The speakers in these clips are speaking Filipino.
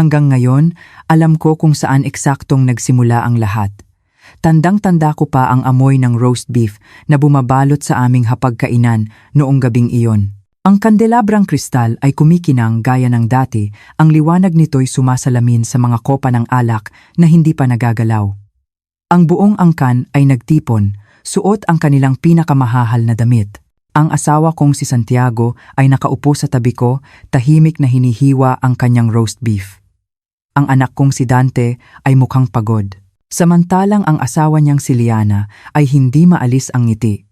Hanggang ngayon, alam ko kung saan eksaktong nagsimula ang lahat. Tandang-tanda ko pa ang amoy ng roast beef na bumabalot sa aming hapagkainan noong gabing iyon. Ang kandelabrang kristal ay kumikinang gaya ng dati, ang liwanag nito'y sumasalamin sa mga kopa ng alak na hindi pa nagagalaw. Ang buong angkan ay nagtipon, suot ang kanilang pinakamahahal na damit. Ang asawa kong si Santiago ay nakaupo sa tabi ko, tahimik na hinihiwa ang kanyang roast beef. Ang anak kong si Dante ay mukhang pagod. Samantalang ang asawa niyang si Liana ay hindi maalis ang ngiti,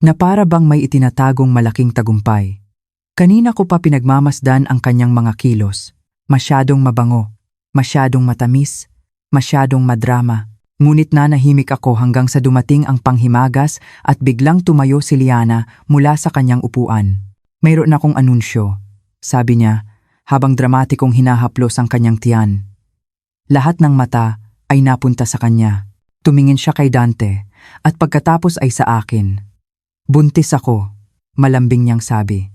na para bang may itinatagong malaking tagumpay. Kanina ko pa pinagmamasdan ang kanyang mga kilos. Masyadong mabango, masyadong matamis, masyadong madrama. Ngunit nanahimik ako hanggang sa dumating ang panghimagas at biglang tumayo si Liana mula sa kanyang upuan. Mayroon akong anunsyo, sabi niya, habang dramatikong hinahaplos ang kanyang tiyan. Lahat ng mata ay napunta sa kanya. Tumingin siya kay Dante at pagkatapos ay sa akin. Buntis ako, malambing niyang sabi.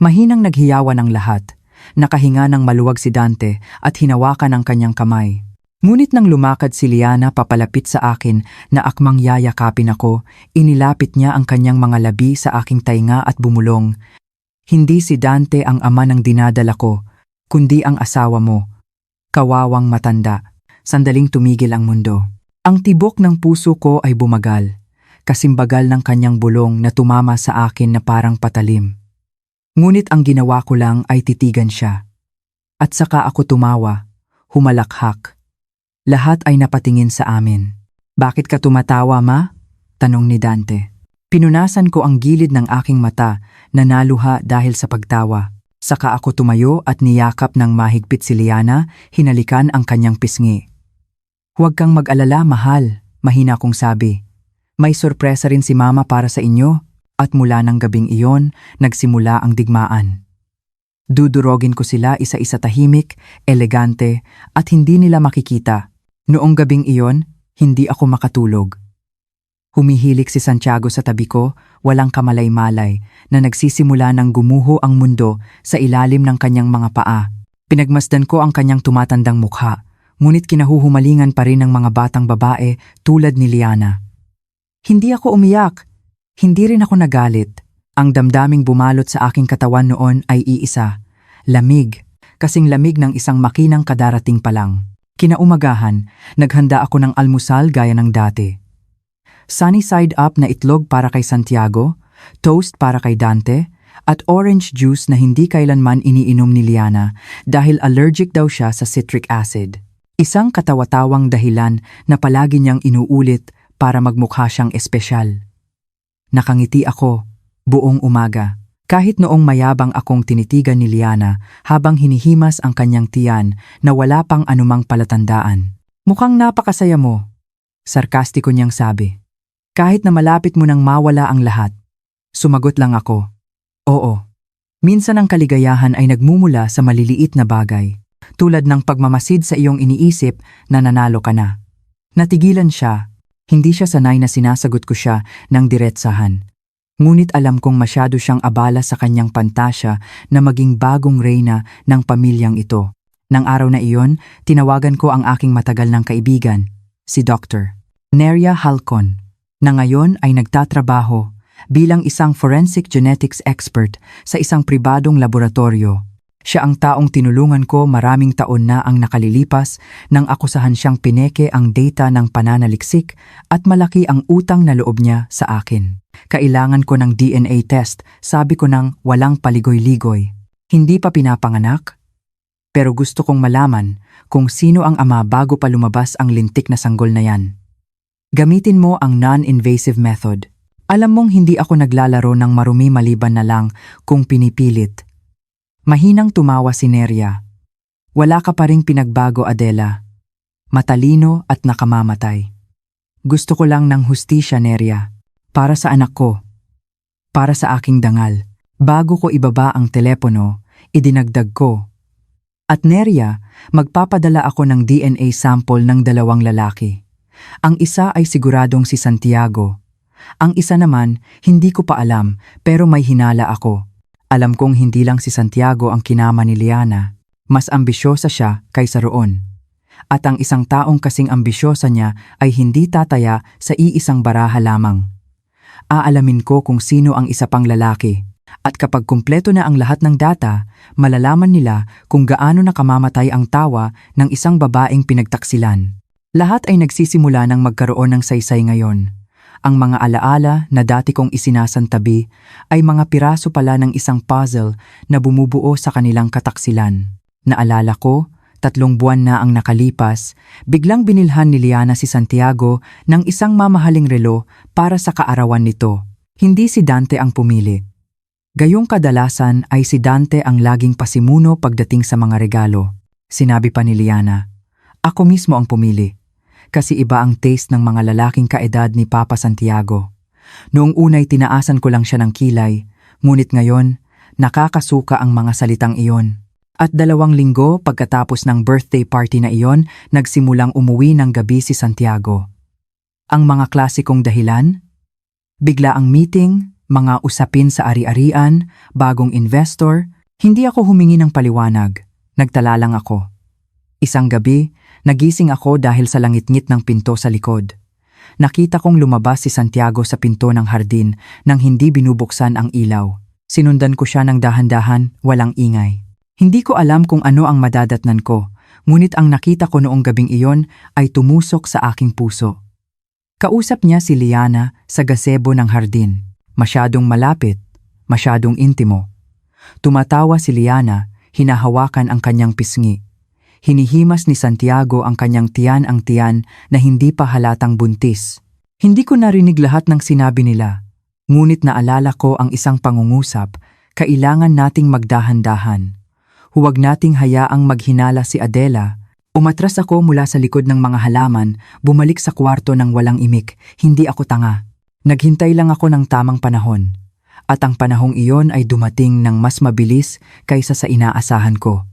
Mahinang naghiyawan ang lahat. Nakahinga ng maluwag si Dante at hinawakan ang kanyang kamay. Ngunit nang lumakad si Liana papalapit sa akin na akmang yayakapin ako, inilapit niya ang kanyang mga labi sa aking tainga at bumulong. Hindi si Dante ang ama ng dinadala ko, kundi ang asawa mo. Kawawang matanda. Sandaling tumigil ang mundo. Ang tibok ng puso ko ay bumagal, kasimbagal ng kanyang bulong na tumama sa akin na parang patalim. Ngunit ang ginawa ko lang ay titigan siya. At saka ako tumawa, humalakhak. Lahat ay napatingin sa amin. Bakit ka tumatawa, ma? Tanong ni Dante. Pinunasan ko ang gilid ng aking mata na naluha dahil sa pagtawa. Saka ako tumayo at niyakap ng mahigpit si Liana, hinalikan ang kanyang pisngi. Huwag kang mag-alala, mahal, mahina kong sabi. May sorpresa rin si mama para sa inyo, at mula ng gabing iyon, nagsimula ang digmaan. Dudurogin ko sila isa-isa tahimik, elegante, at hindi nila makikita. Noong gabing iyon, hindi ako makatulog. Humihilik si Santiago sa tabi ko, walang kamalay-malay, na nagsisimula ng gumuho ang mundo sa ilalim ng kanyang mga paa. Pinagmasdan ko ang kanyang tumatandang mukha, ngunit kinahuhumalingan pa rin ng mga batang babae tulad ni Liana. Hindi ako umiyak, hindi rin ako nagalit. Ang damdaming bumalot sa aking katawan noon ay iisa, lamig, kasing lamig ng isang makinang kadarating pa lang. Kinaumagahan, naghanda ako ng almusal gaya ng dati. Sunny side up na itlog para kay Santiago, toast para kay Dante, at orange juice na hindi kailanman iniinom ni Liana dahil allergic daw siya sa citric acid. Isang katawa-tawang dahilan na palagi niyang inuulit para magmukha siyang espesyal. Nakangiti ako, buong umaga, kahit noong mayabang akong tinitigan ni Liana habang hinihimas ang kanyang tiyan na wala pang anumang palatandaan. Mukhang napakasaya mo, sarkastiko niyang sabi. Kahit na malapit mo nang mawala ang lahat. Sumagot lang ako. Oo. Minsan ang kaligayahan ay nagmumula sa maliliit na bagay. Tulad ng pagmamasid sa iyong iniisip na nanalo ka na. Natigilan siya. Hindi siya sanay na sinasagot ko siya ng diretsahan. Ngunit alam kong masyado siyang abala sa kanyang pantasya na maging bagong reyna ng pamilyang ito. Nang araw na iyon, tinawagan ko ang aking matagal ng kaibigan, si Dr. Neria Halcon, na ngayon ay nagtatrabaho bilang isang forensic genetics expert sa isang pribadong laboratorio. Siya ang taong tinulungan ko maraming taon na ang nakalilipas nang akusahan siyang pineke ang data ng pananaliksik at malaki ang utang na loob niya sa akin. Kailangan ko ng DNA test, sabi ko nang walang paligoy-ligoy. Hindi pa pinapanganak? Pero gusto kong malaman kung sino ang ama bago pa lumabas ang lintik na sanggol na yan. Gamitin mo ang non-invasive method. Alam mong hindi ako naglalaro ng marumi maliban na lang kung pinipilit. Mahinang tumawa si Neria. Wala ka pa ring pinagbago, Adela. Matalino at nakamamatay. Gusto ko lang ng hustisya, Neria. Para sa anak ko. Para sa aking dangal. Bago ko ibaba ang telepono, idinagdag ko. At Neria, magpapadala ako ng DNA sample ng 2 lalaki. Ang isa ay siguradong si Santiago. Ang isa naman, hindi ko pa alam pero may hinala ako. Alam kong hindi lang si Santiago ang kinama ni Liana. Mas ambisyosa siya kaysa roon. At ang isang taong kasing ambisyosa niya ay hindi tataya sa iisang baraha lamang. Aalamin ko kung sino ang isa pang lalaki. At kapag kumpleto na ang lahat ng data, malalaman nila kung gaano nakamamatay ang tawa ng isang babaeng pinagtaksilan. Lahat ay nagsisimula ng magkaroon ng saysay ngayon. Ang mga alaala na dati kong isinasantabi ay mga piraso pala ng isang puzzle na bumubuo sa kanilang kataksilan. Naalala ko, 3 buwan na ang nakalipas, biglang binilhan ni Liana si Santiago ng isang mamahaling relo para sa kaarawan nito. Hindi si Dante ang pumili. Gayong kadalasan ay si Dante ang laging pasimuno pagdating sa mga regalo. Sinabi pa ni Liana, "Ako mismo ang pumili." Kasi iba ang taste ng mga lalaking kaedad ni Papa Santiago. Noong unay tinaasan ko lang siya ng kilay, ngunit ngayon, nakakasuka ang mga salitang iyon. At 2 linggo pagkatapos ng birthday party na iyon, nagsimulang umuwi ng gabi si Santiago. Ang mga klasikong dahilan? Bigla ang meeting, mga usapin sa ari-arian, bagong investor. Hindi ako humingi ng paliwanag, nagtala lang ako. Isang gabi, nagising ako dahil sa langit-ngit ng pinto sa likod. Nakita kong lumabas si Santiago sa pinto ng hardin nang hindi binubuksan ang ilaw. Sinundan ko siya ng dahan-dahan, walang ingay. Hindi ko alam kung ano ang madadatnan ko, ngunit ang nakita ko noong gabing iyon ay tumusok sa aking puso. Kausap niya si Liana sa gazebo ng hardin. Masyadong malapit, masyadong intimo. Tumatawa si Liana, hinahawakan ang kanyang pisngi. Hinihimas ni Santiago ang kanyang tiyan na hindi pa halatang buntis. Hindi ko narinig lahat ng sinabi nila, ngunit naalala ko ang isang pangungusap, kailangan nating magdahan-dahan. Huwag nating hayaang maghinala si Adela. Umatras ako mula sa likod ng mga halaman, bumalik sa kwarto ng walang imik, hindi ako tanga. Naghintay lang ako ng tamang panahon. At ang panahong iyon ay dumating ng mas mabilis kaysa sa inaasahan ko.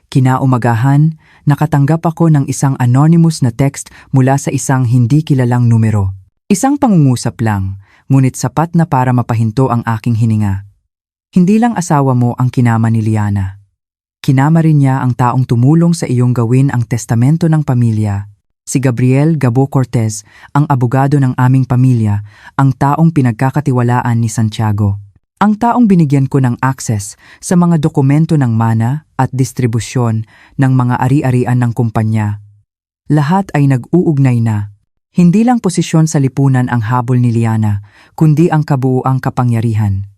Kinaumagahan, nakatanggap ako ng isang anonymous na text mula sa isang hindi kilalang numero. Isang pangungusap lang, ngunit sapat na para mapahinto ang aking hininga. Hindi lang asawa mo ang kinama ni Liana. Kinama rin niya ang taong tumulong sa iyong gawin ang testamento ng pamilya. Si Gabriel Gabo Cortez, ang abogado ng aming pamilya, ang taong pinagkakatiwalaan ni Santiago. Ang taong binigyan ko ng access sa mga dokumento ng mana at distribusyon ng mga ari-arian ng kumpanya. Lahat ay nag-uugnay na. Hindi lang posisyon sa lipunan ang habol ni Liana, kundi ang kabuuang kapangyarihan.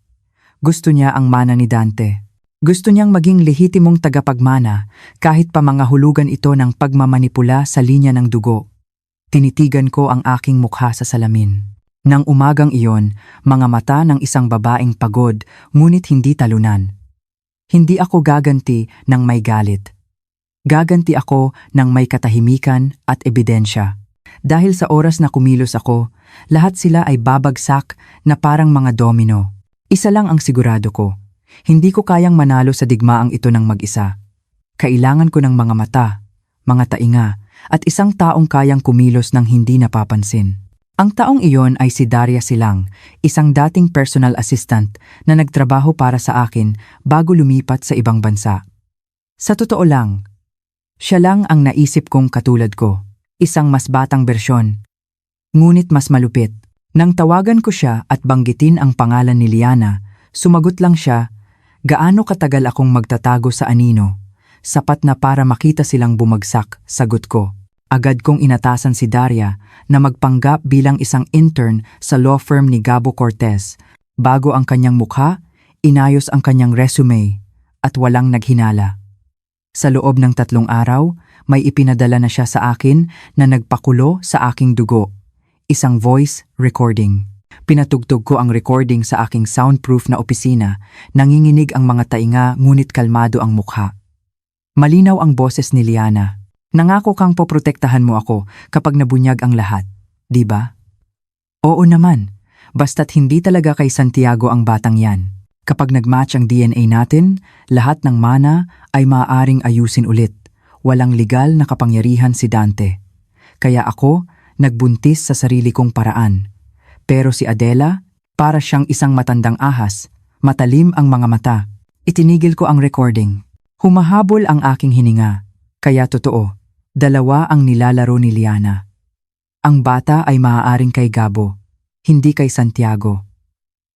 Gusto niya ang mana ni Dante. Gusto niyang maging lehitimong tagapagmana kahit pa mga hulugan ito ng pagmamanipula sa linya ng dugo. Tinitigan ko ang aking mukha sa salamin. Nang umagang iyon, mga mata ng isang babaeng pagod ngunit hindi talunan. Hindi ako gaganti ng may galit. Gaganti ako ng may katahimikan at ebidensya. Dahil sa oras na kumilos ako, lahat sila ay babagsak na parang mga domino. Isa lang ang sigurado ko. Hindi ko kayang manalo sa digmaang ito ng mag-isa. Kailangan ko ng mga mata, mga tainga, at isang taong kayang kumilos ng hindi napapansin. Ang taong iyon ay si Daria Silang, isang dating personal assistant na nagtrabaho para sa akin bago lumipat sa ibang bansa. Sa totoo lang, siya lang ang naisip kong katulad ko, isang mas batang bersyon. Ngunit mas malupit. Nang tawagan ko siya at banggitin ang pangalan ni Liana, sumagot lang siya, "Gaano katagal akong magtatago sa anino? Sapat na para makita silang bumagsak," sagot ko. Agad kong inatasan si Daria na magpanggap bilang isang intern sa law firm ni Gabo Cortez. Bago ang kanyang mukha, inayos ang kanyang resume at walang naghinala. Sa loob ng 3 araw, may ipinadala na siya sa akin na nagpakulo sa aking dugo. Isang voice recording. Pinatugtog ko ang recording sa aking soundproof na opisina, nanginginig ang mga tainga ngunit kalmado ang mukha. Malinaw ang boses ni Liana. "Nangako kang poprotektahan mo ako kapag nabunyag ang lahat, di ba?" "Oo naman, basta't hindi talaga kay Santiago ang batang yan. Kapag nagmatch ang DNA natin, lahat ng mana ay maaaring ayusin ulit. Walang legal na kapangyarihan si Dante. Kaya ako, nagbuntis sa sarili kong paraan. Pero si Adela, para siyang isang matandang ahas, matalim ang mga mata. Itinigil ko ang recording. Humahabol ang aking hininga. Kaya totoo, dalawa ang nilalaro ni Liana. Ang bata ay maaaring kay Gabo, hindi kay Santiago.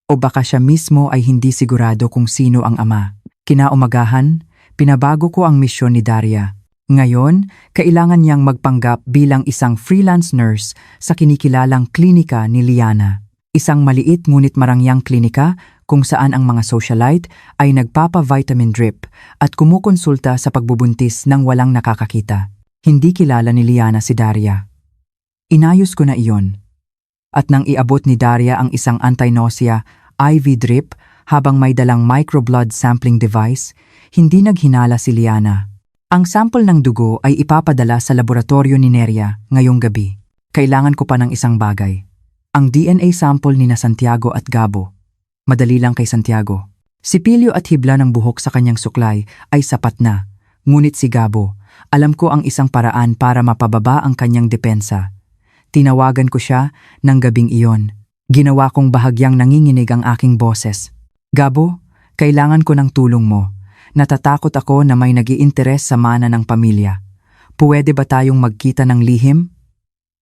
O baka siya mismo ay hindi sigurado kung sino ang ama. Kinaumagahan, pinabago ko ang misyon ni Daria. Ngayon, kailangan niyang magpanggap bilang isang freelance nurse sa kinikilalang klinika ni Liana. Isang maliit ngunit marangyang klinika kung saan ang mga socialite ay nagpapa-vitamin drip at kumukonsulta sa pagbubuntis ng walang nakakakita. Hindi kilala ni Liana si Daria. Inayos ko na iyon. At nang iabot ni Daria ang isang anti-nausea IV drip habang may dalang microblood sampling device, hindi naghinala si Liana. Ang sample ng dugo ay ipapadala sa laboratorio ni Neria ngayong gabi. Kailangan ko pa ng isang bagay. Ang DNA sample ni na Santiago at Gabo. Madali lang kay Santiago. Sipilyo at hibla ng buhok sa kanyang suklay ay sapat na. Ngunit si Gabo, alam ko ang isang paraan para mapababa ang kanyang depensa. Tinawagan ko siya ng gabing iyon. Ginawa kong bahagyang nanginginig ang aking boses. Gabo, kailangan ko ng tulong mo. Natatakot ako na may nag-iinteres sa mana ng pamilya. Puwede ba tayong magkita ng lihim?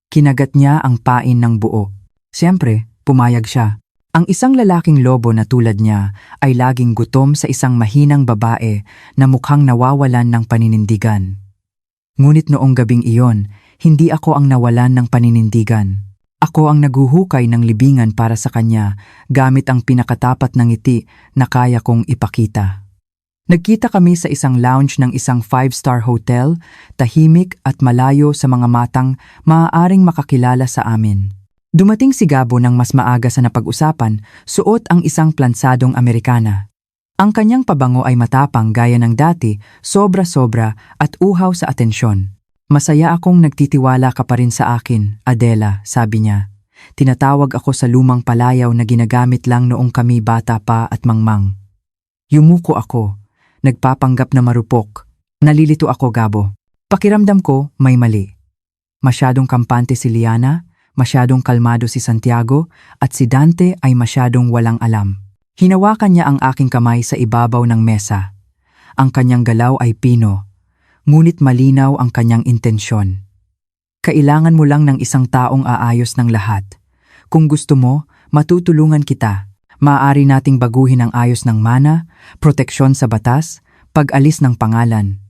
Kinagat niya ang pain ng buo. Siyempre, pumayag siya. Ang isang lalaking lobo na tulad niya ay laging gutom sa isang mahinang babae na mukhang nawawalan ng paninindigan. Ngunit noong gabing iyon, hindi ako ang nawalan ng paninindigan. Ako ang naguhukay ng libingan para sa kanya gamit ang pinakatapat ng ngiti na kaya kong ipakita. Nagkita kami sa isang lounge ng isang 5-star hotel, tahimik at malayo sa mga matang maaaring makakilala sa amin. Dumating si Gabo ng mas maaga sa napag-usapan, suot ang isang plansadong Amerikana. Ang kanyang pabango ay matapang gaya ng dati, sobra-sobra at uhaw sa atensyon. Masaya akong nagtitiwala ka pa rin sa akin, Adela, sabi niya. Tinatawag ako sa lumang palayaw na ginagamit lang noong kami bata pa at mangmang. Yumuko ako, nagpapanggap na marupok. Nalilito ako, Gabo. Pakiramdam ko may mali. Masyadong kampante si Liana, masyadong kalmado si Santiago, at si Dante ay masyadong walang alam. Hinawakan niya ang aking kamay sa ibabaw ng mesa. Ang kanyang galaw ay pino, ngunit malinaw ang kanyang intensyon. Kailangan mo lang ng isang taong aayos ng lahat. Kung gusto mo, matutulungan kita. Maaari nating baguhin ang ayos ng mana, proteksyon sa batas, pag-alis ng pangalan.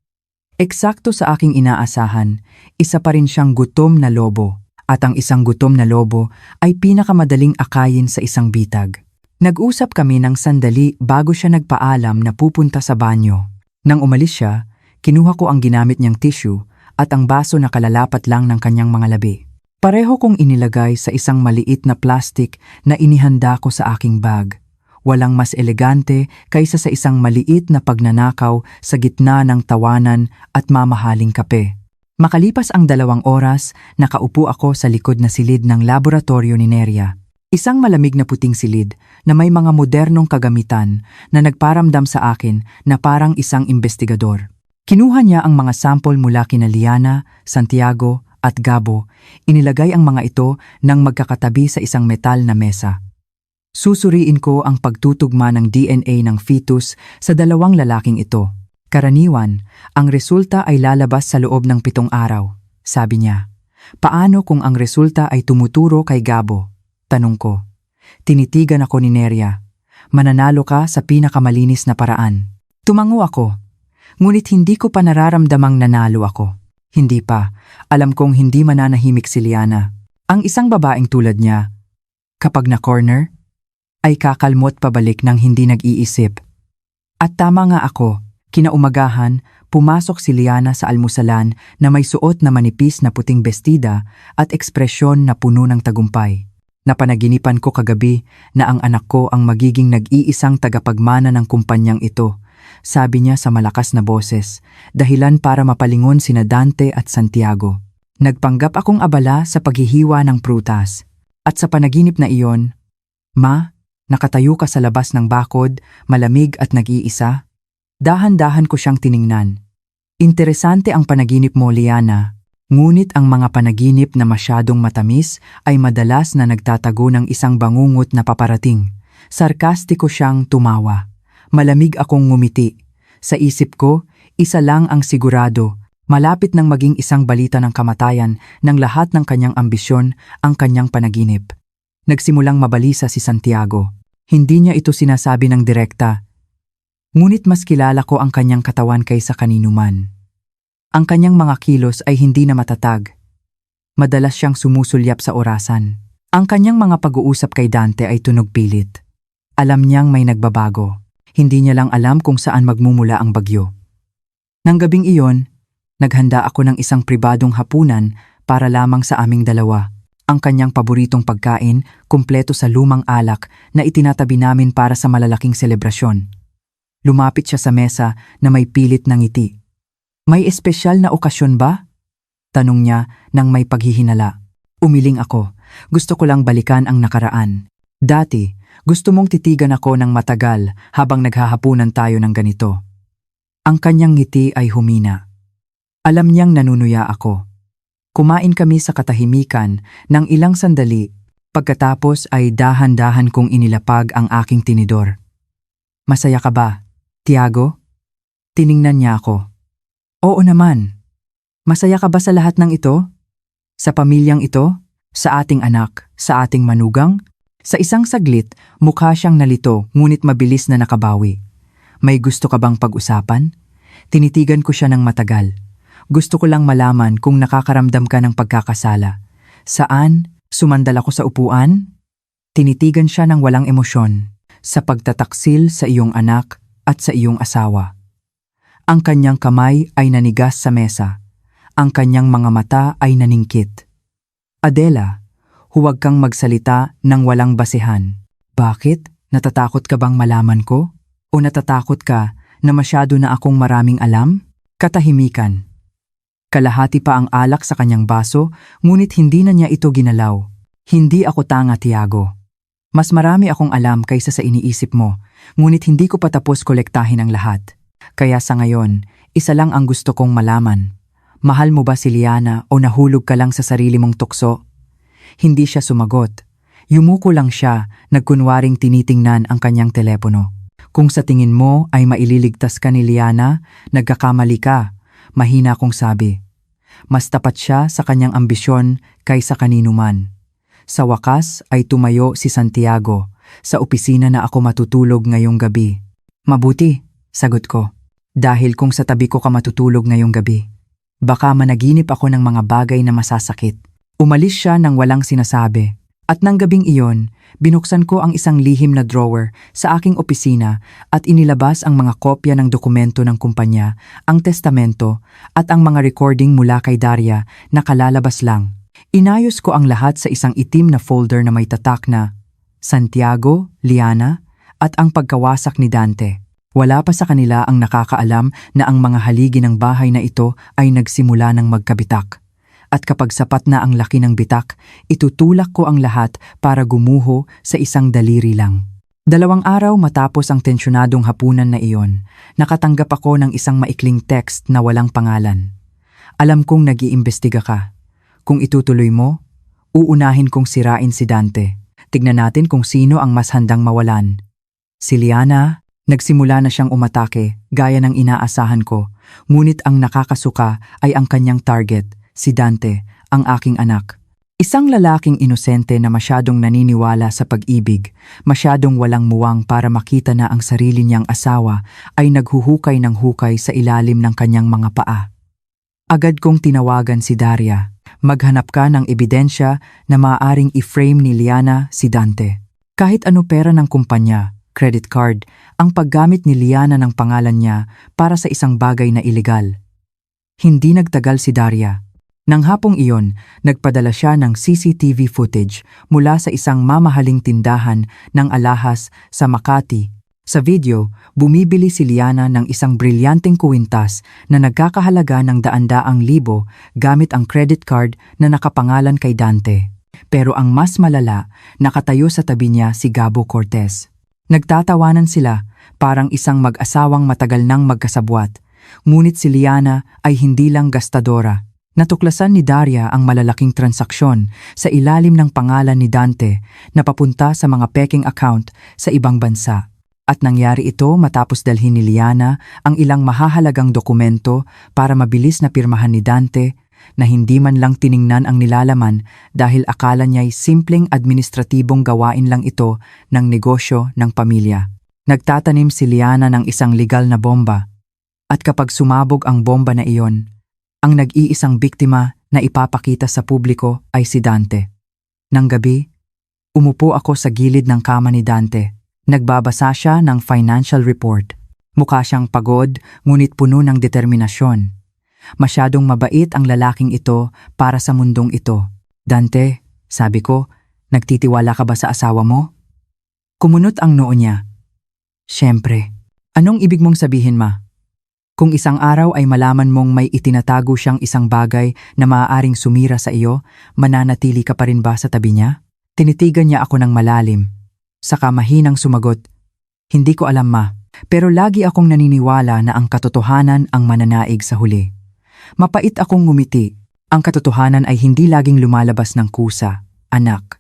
Eksakto sa aking inaasahan, isa pa rin siyang gutom na lobo. At ang isang gutom na lobo ay pinakamadaling akayin sa isang bitag. Nag-usap kami ng sandali bago siya nagpaalam na pupunta sa banyo. Nang umalis siya, kinuha ko ang ginamit niyang tissue at ang baso na kalalapat lang ng kanyang mga labi. Pareho kong inilagay sa isang maliit na plastic na inihanda ko sa aking bag. Walang mas elegante kaysa sa isang maliit na pagnanakaw sa gitna ng tawanan at mamahaling kape. Makalipas ang 2 oras, nakaupo ako sa likod na silid ng laboratorio ni Neria. Isang malamig na puting silid na may mga modernong kagamitan na nagparamdam sa akin na parang isang investigador. Kinuha niya ang mga sample mula kina Liana, Santiago at Gabo. Inilagay ang mga ito nang magkakatabi sa isang metal na mesa. Susuriin ko ang pagtutugma ng DNA ng fetus sa 2 lalaking ito. Karaniwan, ang resulta ay lalabas sa loob ng 7 araw, sabi niya. Paano kung ang resulta ay tumuturo kay Gabo? Tanong ko. Tinitigan ako ni Neria. Mananalo ka sa pinakamalinis na paraan. Tumango ako. Ngunit hindi ko pa nararamdamang nanalo ako. Hindi pa. Alam kong hindi mananahimik si Liana. Ang isang babaeng tulad niya, kapag na-corner, ay kakalmot pabalik ng hindi nag-iisip. At tama nga ako. Kinaumagahan, pumasok si Liana sa almusalan na may suot na manipis na puting bestida at ekspresyon na puno ng tagumpay. Napanaginipan ko kagabi na ang anak ko ang magiging nag-iisang tagapagmana ng kumpanyang ito, sabi niya sa malakas na boses, dahilan para mapalingon sina Dante at Santiago. Nagpanggap akong abala sa paghihiwa ng prutas. At sa panaginip na iyon, Ma, nakatayo ka sa labas ng bakod, malamig at nag-iisa? Dahan-dahan ko siyang tiningnan. Interesante ang panaginip mo, Liana. Ngunit ang mga panaginip na masyadong matamis ay madalas na nagtatago ng isang bangungot na paparating. Sarkastiko siyang tumawa. Malamig akong ngumiti. Sa isip ko, Isa lang ang sigurado, malapit nang maging isang balita ng kamatayan ng lahat ng kanyang ambisyon, ang kanyang panaginip. Nagsimulang mabalisa si Santiago. Hindi niya ito sinasabi ng direkta, ngunit mas kilala ko ang kanyang katawan kaysa kanino man. Ang kanyang mga kilos ay hindi na matatag. Madalas siyang sumusulyap sa orasan. Ang kanyang mga pag-uusap kay Dante ay tunog pilit. Alam niyang may nagbabago. Hindi niya lang alam kung saan magmumula ang bagyo. Nang gabing iyon, naghanda ako ng isang pribadong hapunan para lamang sa aming dalawa. Ang kanyang paboritong pagkain, kumpleto sa lumang alak na itinatabi namin para sa malalaking selebrasyon. Lumapit siya sa mesa na may pilit na ngiti. May espesyal na okasyon ba? Tanong niya nang may paghihinala. Umiling ako. Gusto ko lang balikan ang nakaraan. Dati, gusto mong titigan ako ng matagal habang naghahapunan tayo ng ganito. Ang kanyang ngiti ay humina. Alam niyang nanunuya ako. Kumain kami sa katahimikan ng ilang sandali, pagkatapos ay dahan-dahan kong inilapag ang aking tinidor. Masaya ka ba, Tiago? Tiningnan niya ako. Oo naman. Masaya ka ba sa lahat ng ito? Sa pamilyang ito? Sa ating anak? Sa ating manugang? Sa isang saglit, mukha siyang nalito ngunit mabilis na nakabawi. May gusto ka bang pag-usapan? Tinitigan ko siya ng matagal. Gusto ko lang malaman kung nakakaramdam ka ng pagkakasala. Saan? Sumandal ako sa upuan? Tinitigan siya ng walang emosyon. Sa pagtataksil sa iyong anak at sa iyong asawa. Ang kanyang kamay ay nanigas sa mesa. Ang kanyang mga mata ay naningkit. Adela, huwag kang magsalita ng walang basehan. Bakit? Natatakot ka bang malaman ko? O natatakot ka na masyado na akong maraming alam? Katahimikan. Kalahati pa ang alak sa kanyang baso, ngunit hindi na niya ito ginalaw. Hindi ako tanga, Tiago. Mas marami akong alam kaysa sa iniisip mo, ngunit hindi ko pa tapos kolektahin ang lahat. Kaya sa ngayon, isa lang ang gusto kong malaman. Mahal mo ba si Liana o nahulog ka lang sa sarili mong tukso? Hindi siya sumagot. Yumuko lang siya, nagkunwaring tinitingnan ang kanyang telepono. Kung sa tingin mo ay maililigtas ka ni Liana, nagkakamali ka, mahina kong sabi. Mas tapat siya sa kanyang ambisyon kaysa kanino man. Sa wakas ay tumayo si Santiago. Sa opisina na ako matutulog ngayong gabi. Mabuti, sagot ko. Dahil kung sa tabi ko ka matutulog ngayong gabi, baka managinip ako ng mga bagay na masasakit. Umalis siya nang walang sinasabi. At nang gabing iyon, binuksan ko ang isang lihim na drawer sa aking opisina at inilabas ang mga kopya ng dokumento ng kumpanya, ang testamento at ang mga recording mula kay Daria na kalalabas lang. Inayos ko ang lahat sa isang itim na folder na may tatak na Santiago, Liana at ang pagkawasak ni Dante. Wala pa sa kanila ang nakakaalam na ang mga haligi ng bahay na ito ay nagsimula ng magkabitak. At kapag sapat na ang laki ng bitak, itutulak ko ang lahat para gumuho sa isang daliri lang. 2 araw matapos ang tensyonadong hapunan na iyon, nakatanggap ako ng isang maikling text na walang pangalan. Alam kong nag-iimbestiga ka. Kung itutuloy mo, uunahin kong sirain si Dante. Tignan natin kung sino ang mas handang mawalan. Si Liana, nagsimula na siyang umatake gaya ng inaasahan ko, ngunit ang nakakasuka ay ang kanyang target, si Dante, ang aking anak. Isang lalaking inosente na masyadong naniniwala sa pag-ibig, masyadong walang muwang para makita na ang sarili niyang asawa ay naghuhukay ng hukay sa ilalim ng kanyang mga paa. Agad kong tinawagan si Daria. Maghanap ka ng ebidensya na maaaring i-frame ni Liana si Dante. Kahit ano pera ng kumpanya, credit card, ang paggamit ni Liana ng pangalan niya para sa isang bagay na ilegal. Hindi nagtagal si Daria. Nang hapong iyon, nagpadala siya ng CCTV footage mula sa isang mamahaling tindahan ng alahas sa Makati. Sa video, bumibili si Liana ng isang brilyanteng kuwintas na nagkakahalaga ng daan-daang libo gamit ang credit card na nakapangalan kay Dante. Pero ang mas malala, nakatayo sa tabi niya si Gabo Cortez. Nagtatawanan sila, parang isang mag-asawang matagal nang magkasabwat. Ngunit si Liana ay hindi lang gastadora. Natuklasan ni Daria ang malalaking transaksyon sa ilalim ng pangalan ni Dante na papunta sa mga peking account sa ibang bansa. At nangyari ito matapos dalhin ni Liana ang ilang mahahalagang dokumento para mabilis na pirmahan ni Dante na hindi man lang tiningnan ang nilalaman dahil akala niya'y simpleng administratibong gawain lang ito ng negosyo ng pamilya. Nagtatanim si Liana ng isang legal na bomba at kapag sumabog ang bomba na iyon, ang nag-iisang biktima na ipapakita sa publiko ay si Dante. Nang gabi, umupo ako sa gilid ng kama ni Dante. Nagbabasa siya ng financial report. Mukha siyang pagod, ngunit puno ng determinasyon. Masyadong mabait ang lalaking ito para sa mundong ito. Dante, sabi ko, nagtitiwala ka ba sa asawa mo? Kumunot ang noo niya. Siyempre. Anong ibig mong sabihin, ma? Kung isang araw ay malaman mong may itinatago siyang isang bagay na maaaring sumira sa iyo, mananatili ka pa rin ba sa tabi niya? Tinitigan niya ako ng malalim. Saka mahinang sumagot, hindi ko alam, ma, pero lagi akong naniniwala na ang katotohanan ang mananaig sa huli. Mapait akong ngumiti. Ang katotohanan ay hindi laging lumalabas ng kusa, anak.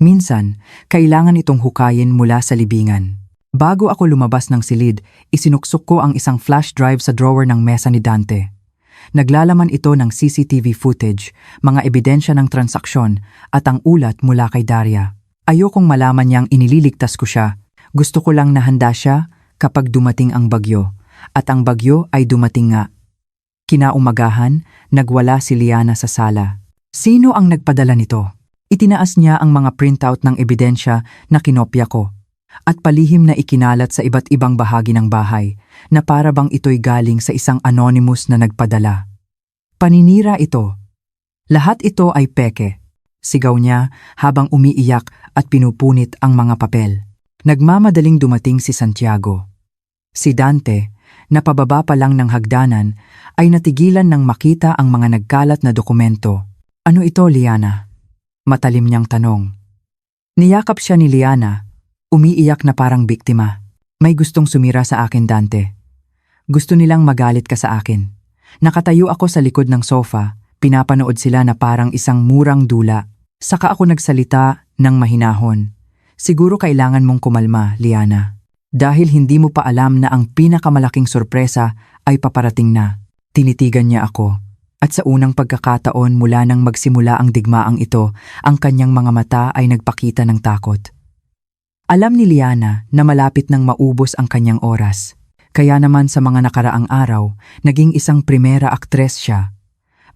Minsan, kailangan itong hukayin mula sa libingan. Bago ako lumabas ng silid, isinuksok ko ang isang flash drive sa drawer ng mesa ni Dante. Naglalaman ito ng CCTV footage, mga ebidensya ng transaksyon at ang ulat mula kay Daria. Ayokong malaman niyang inililigtas ko siya. Gusto ko lang na handa siya kapag dumating ang bagyo. At ang bagyo ay dumating nga. Kinaumagahan, nagwala si Liana sa sala. Sino ang nagpadala nito? Itinaas niya ang mga printout ng ebidensya na kinopya ko. At palihim na ikinalat sa iba't ibang bahagi ng bahay na para bang ito'y galing sa isang anonymous na nagpadala. Paninira ito. Lahat ito ay peke. Sigaw niya habang umiiyak at pinupunit ang mga papel. Nagmamadaling dumating si Santiago. Si Dante, na pababa pa lang ng hagdanan, ay natigilan nang makita ang mga nagkalat na dokumento. Ano ito, Liana? Matalim niyang tanong. Niyakap siya ni Liana, umiiyak na parang biktima. May gustong sumira sa akin, Dante. Gusto nilang magalit ka sa akin. Nakatayo ako sa likod ng sofa, pinapanood sila na parang isang murang dula. Saka ako nagsalita ng mahinahon. Siguro kailangan mong kumalma, Liana. Dahil hindi mo pa alam na ang pinakamalaking sorpresa ay paparating na. Tinitigan niya ako. At sa unang pagkakataon mula nang magsimula ang digmaang ito, ang kanyang mga mata ay nagpakita ng takot. Alam ni Liana na malapit nang maubos ang kanyang oras. Kaya naman sa mga nakaraang araw, naging isang primera aktres siya.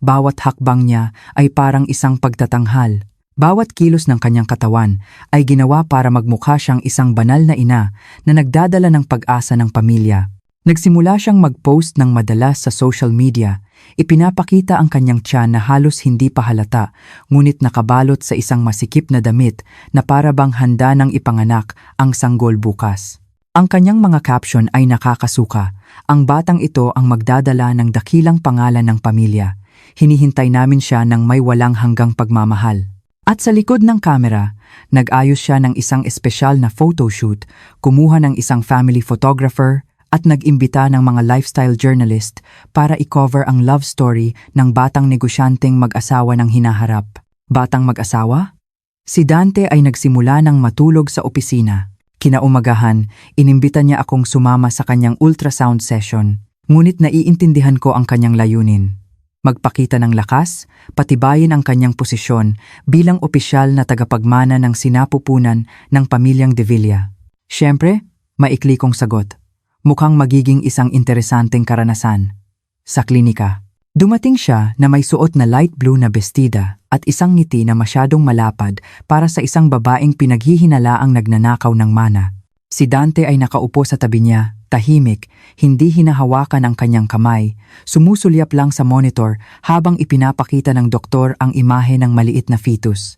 Bawat hakbang niya ay parang isang pagtatanghal. Bawat kilos ng kanyang katawan ay ginawa para magmukha siyang isang banal na ina na nagdadala ng pag-asa ng pamilya. Nagsimula siyang mag-post ng madalas sa social media. Ipinapakita ang kanyang tiyan na halos hindi pa halata, ngunit nakabalot sa isang masikip na damit na para bang handa ng ipanganak ang sanggol bukas. Ang kanyang mga caption ay nakakasuka. Ang batang ito ang magdadala ng dakilang pangalan ng pamilya. Hinihintay namin siya ng may walang hanggang pagmamahal. At sa likod ng kamera, nag-ayos siya ng isang espesyal na photoshoot, kumuha ng isang family photographer at nag-imbita ng mga lifestyle journalist para i-cover ang love story ng batang negosyanteng mag-asawa ng hinaharap. Batang mag-asawa? Si Dante ay nagsimula ng matulog sa opisina. Kinaumagahan, inimbita niya akong sumama sa kanyang ultrasound session, ngunit naiintindihan ko ang kanyang layunin. Magpakita ng lakas, patibayin ang kanyang posisyon bilang opisyal na tagapagmana ng sinapupunan ng pamilyang De Villa. Siyempre, maikli kong sagot. Mukhang magiging isang interesanteng karanasan. Sa klinika, dumating siya na may suot na light blue na bestida at isang ngiti na masyadong malapad para sa isang babaeng pinaghihinalaang nagnanakaw ng mana. Si Dante ay nakaupo sa tabi niya, tahimik, hindi hinahawakan ang kanyang kamay, sumusulyap lang sa monitor habang ipinapakita ng doktor ang imahe ng maliit na fetus.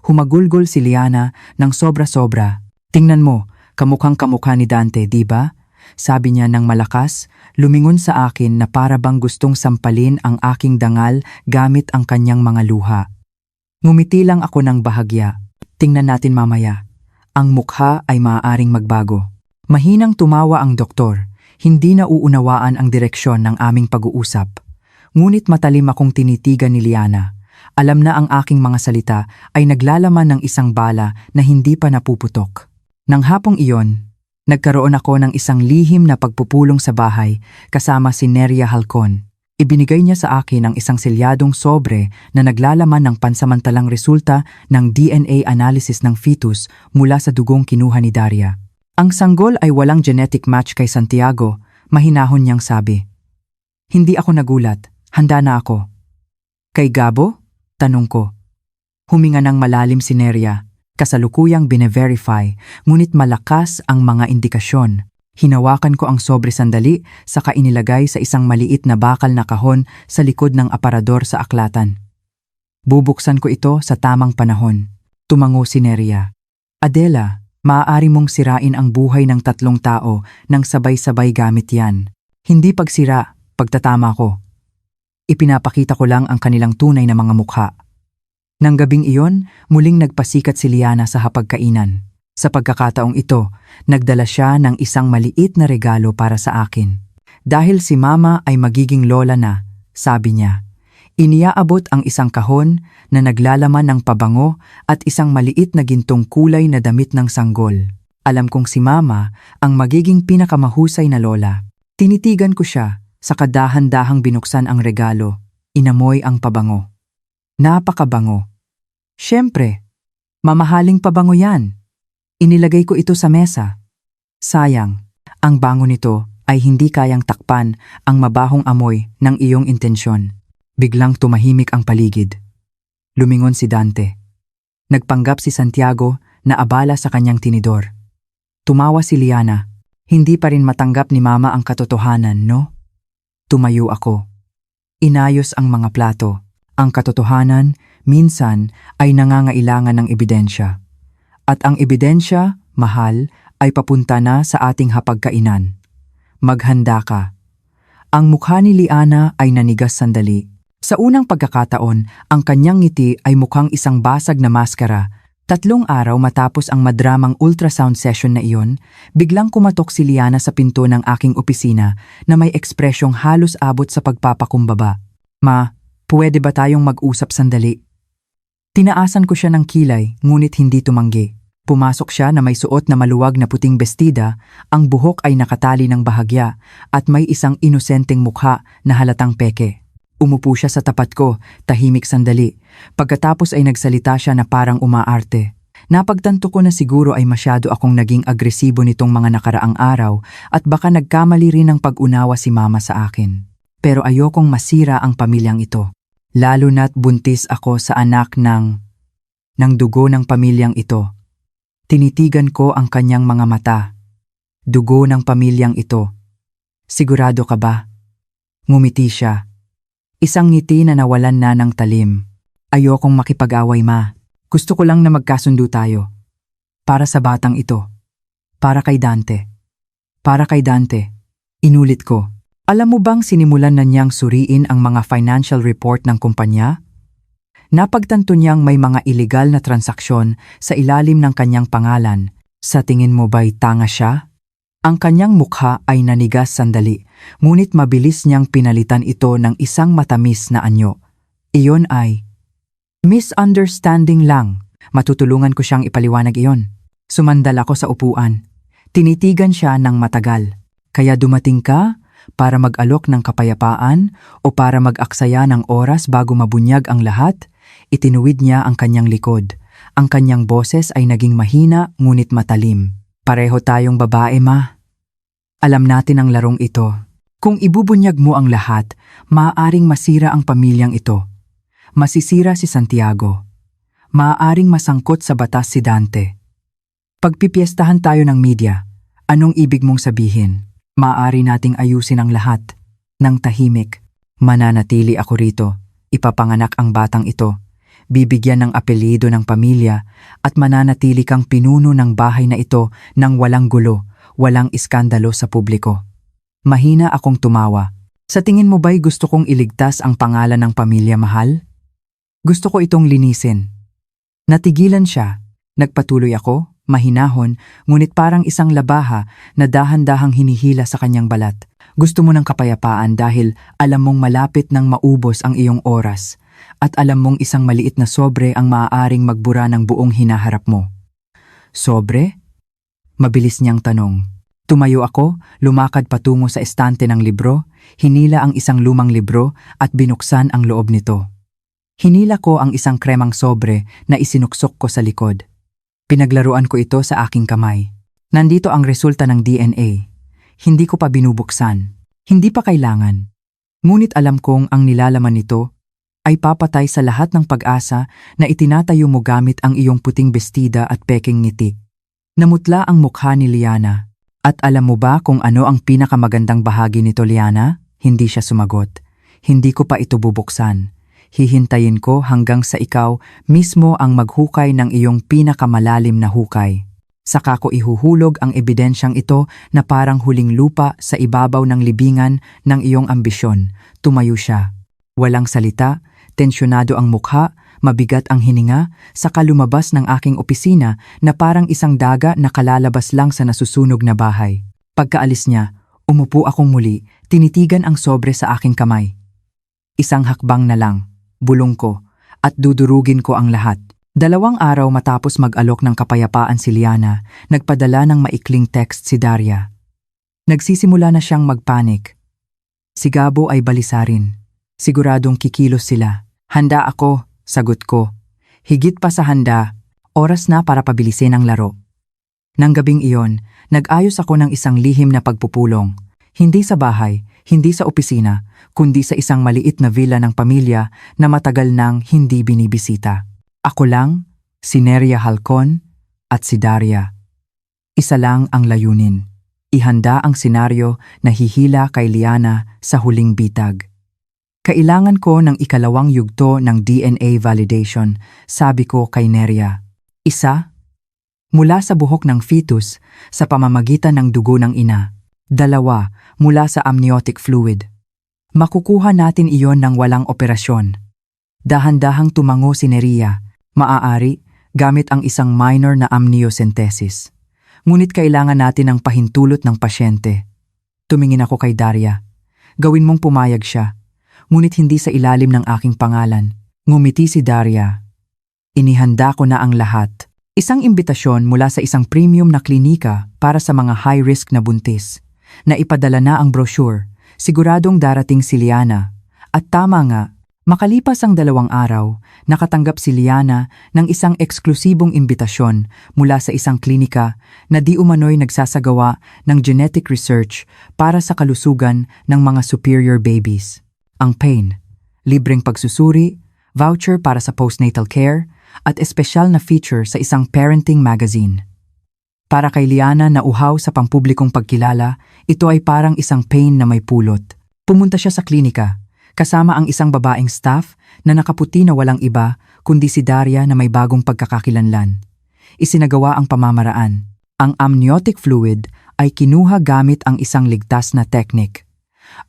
Humagulgol si Liana ng sobra-sobra. Tingnan mo, kamukhang kamukha ni Dante, di ba? Sabi niya ng malakas, lumingon sa akin na para bang gustong sampalin ang aking dangal gamit ang kanyang mga luha. Ngumiti lang ako ng bahagya. Tingnan natin mamaya. Ang mukha ay maaaring magbago. Mahinang tumawa ang doktor. Hindi na uunawaan ang direksyon ng aming pag-uusap. Ngunit matalim akong tinitigan ni Liana. Alam na ang aking mga salita ay naglalaman ng isang bala na hindi pa napuputok. Nang hapong iyon, Nagkaroon ako ng isang lihim na pagpupulong sa bahay kasama si Neria Halcon. Ibinigay niya sa akin ang isang selyadong sobre na naglalaman ng pansamantalang resulta ng DNA analysis ng fetus mula sa dugong kinuha ni Daria. Ang sanggol ay walang genetic match kay Santiago, mahinahon niyang sabi. Hindi ako nagulat, handa na ako. Kay Gabo? Tanong ko. Huminga ng malalim si Neria. Kasalukuyang bine-verify, ngunit malakas ang mga indikasyon. Hinawakan ko ang sobre sandali, saka inilagay sa isang maliit na bakal na kahon sa likod ng aparador sa aklatan. Bubuksan ko ito sa tamang panahon. Tumango si Neria. Adela, maaari mong sirain ang buhay ng 3 tao nang sabay-sabay gamit yan. Hindi pagsira, pagtatama ko. Ipinapakita ko lang ang kanilang tunay na mga mukha. Nang gabing iyon, muling nagpasikat si Liana sa hapagkainan. Sa pagkakataong ito, nagdala siya ng isang maliit na regalo para sa akin. Dahil si Mama ay magiging lola na, sabi niya. Iniaabot ang isang kahon na naglalaman ng pabango at isang maliit na gintong kulay na damit ng sanggol. Alam kong si Mama ang magiging pinakamahusay na lola. Tinitigan ko siya, saka dahan-dahang binuksan ang regalo. Inamoy ang pabango. Napakabango. Siyempre, mamahaling pabango yan. Inilagay ko ito sa mesa. Sayang, ang bango nito ay hindi kayang takpan ang mabahong amoy ng iyong intensyon. Biglang tumahimik ang paligid. Lumingon si Dante. Nagpanggap si Santiago na abala sa kanyang tinidor. Tumawa si Liana. Hindi pa rin matanggap ni Mama ang katotohanan, no? Tumayo ako. Inayos ang mga plato. Ang katotohanan, minsan, ay nangangailangan ng ebidensya. At ang ebidensya, mahal, ay papunta na sa ating hapagkainan. Maghanda ka. Ang mukha ni Liana ay nanigas sandali. Sa unang pagkakataon, ang kanyang ngiti ay mukhang isang basag na maskara. 3 araw matapos ang madramang ultrasound session na iyon, biglang kumatok si Liana sa pinto ng aking opisina na may ekspresyong halos abot sa pagpapakumbaba. Ma, pwede ba tayong mag-usap sandali? Tinaasan ko siya ng kilay, ngunit hindi tumanggi. Pumasok siya na may suot na maluwag na puting bestida, ang buhok ay nakatali ng bahagya, at may isang inosenteng mukha na halatang peke. Umupo siya sa tapat ko, tahimik sandali. Pagkatapos ay nagsalita siya na parang umaarte. Napagtanto ko na siguro ay masyado akong naging agresibo nitong mga nakaraang araw at baka nagkamali rin ng pag-unawa si Mama sa akin. Pero ayokong masira ang pamilyang ito. Lalo na't buntis ako sa anak ng dugo ng pamilyang ito. Tinitigan ko ang kanyang mga mata. Dugo ng pamilyang ito. Sigurado ka ba? Ngumiti siya. Isang ngiti na nawalan na ng talim. Ayokong makipag-away, Ma. Gusto ko lang na magkasundo tayo. Para sa batang ito. Para kay Dante. Para kay Dante. Inulit ko. Alam mo bang sinimulan na niyang suriin ang mga financial report ng kumpanya? Napagtanto niyang may mga iligal na transaksyon sa ilalim ng kanyang pangalan. Sa tingin mo ba'y tanga siya? Ang kanyang mukha ay nanigas sandali, ngunit mabilis niyang pinalitan ito ng isang matamis na anyo. Iyon ay misunderstanding lang. Matutulungan ko siyang ipaliwanag iyon. Sumandal ako sa upuan. Tinitigan siya ng matagal. Kaya dumating ka para mag-alok ng kapayapaan o para mag-aksaya ng oras bago mabunyag ang lahat? Itinuwid niya ang kanyang likod. Ang kanyang boses ay naging mahina ngunit matalim. Pareho tayong babae, Ma. Alam natin ang larong ito. Kung ibubunyag mo ang lahat, maaaring masira ang pamilyang ito. Masisira si Santiago. Maaaring masangkot sa batas si Dante. Pagpipiestahan tayo ng media, anong ibig mong sabihin? Maaari nating ayusin ang lahat. Nang tahimik, mananatili ako rito. Ipapanganak ang batang ito. Bibigyan ng apelyido ng pamilya at mananatili kang pinuno ng bahay na ito nang walang gulo, walang iskandalo sa publiko. Mahina akong tumawa. Sa tingin mo ba'y gusto kong iligtas ang pangalan ng pamilya, mahal? Gusto ko itong linisin. Natigilan siya. Nagpatuloy ako, mahinahon, ngunit parang isang labaha na dahan-dahang hinihila sa kanyang balat. Gusto mo ng kapayapaan dahil alam mong malapit nang maubos ang iyong oras at alam mong isang maliit na sobre ang maaaring magbura ng buong hinaharap mo. Sobre? Mabilis niyang tanong. Tumayo ako, lumakad patungo sa estante ng libro, hinila ang isang lumang libro at binuksan ang loob nito. Hinila ko ang isang kremang sobre na isinuksok ko sa likod. Pinaglaruan ko ito sa aking kamay. Nandito ang resulta ng DNA. Hindi ko pa binubuksan. Hindi pa kailangan. Ngunit alam kong ang nilalaman nito ay papatay sa lahat ng pag-asa na itinatayo mo gamit ang iyong puting bestida at peking ngiti. Namutla ang mukha ni Liana. At alam mo ba kung ano ang pinakamagandang bahagi nito, Liana? Hindi siya sumagot. Hindi ko pa ito bubuksan. Hihintayin ko hanggang sa ikaw mismo ang maghukay ng iyong pinakamalalim na hukay. Saka ko ihuhulog ang ebidensyang ito na parang huling lupa sa ibabaw ng libingan ng iyong ambisyon. Tumayo siya. Walang salita, tensyonado ang mukha, mabigat ang hininga, saka lumabas ng aking opisina na parang isang daga na kalalabas lang sa nasusunog na bahay. Pagkaalis niya, umupo akong muli, tinitigan ang sobre sa aking kamay. Isang hakbang na lang, bulong ko, at dudurugin ko ang lahat. 2 araw matapos mag-alok ng kapayapaan si Liana, nagpadala ng maikling text si Daria. Nagsisimula na siyang magpanik. Si Gabo ay balisarin. Siguradong kikilos sila. Handa ako, sagot ko. Higit pa sa handa, oras na para pabilisin ang laro. Nang gabing iyon, nag-ayos ako ng isang lihim na pagpupulong. Hindi sa bahay, hindi sa opisina, kundi sa isang maliit na villa ng pamilya na matagal nang hindi binibisita. Ako lang, si Neria Halcon, at si Daria. Isa lang ang layunin. Ihanda ang senaryo na hihila kay Liana sa huling bitag. Kailangan ko ng ikalawang yugto ng DNA validation, sabi ko kay Neria. Isa, mula sa buhok ng fetus sa pamamagitan ng dugo ng ina. 2, mula sa amniotic fluid. Makukuha natin iyon ng walang operasyon. Dahan-dahang tumango si Neria, maaari gamit ang isang minor na amniocentesis. Ngunit kailangan natin ang pahintulot ng pasyente. Tumingin ako kay Daria. Gawin mong pumayag siya. Ngunit hindi sa ilalim ng aking pangalan. Ngumiti si Daria. Inihanda ko na ang lahat. Isang imbitasyon mula sa isang premium na klinika para sa mga high-risk na buntis. Naipadala na ang brochure. Siguradong darating si Liana. At tama nga, makalipas ang 2 araw, nakatanggap si Liana ng isang eksklusibong imbitasyon mula sa isang klinika na di umano'y nagsasagawa ng genetic research para sa kalusugan ng mga superior babies. Ang pain, libreng pagsusuri, voucher para sa postnatal care, at espesyal na feature sa isang parenting magazine. Para kay Liana na uhaw sa pampublikong pagkilala, ito ay parang isang pain na may pulot. Pumunta siya sa klinika, kasama ang isang babaeng staff na nakaputi na walang iba kundi si Daria na may bagong pagkakakilanlan. Isinagawa ang pamamaraan. Ang amniotic fluid ay kinuha gamit ang isang ligtas na teknik.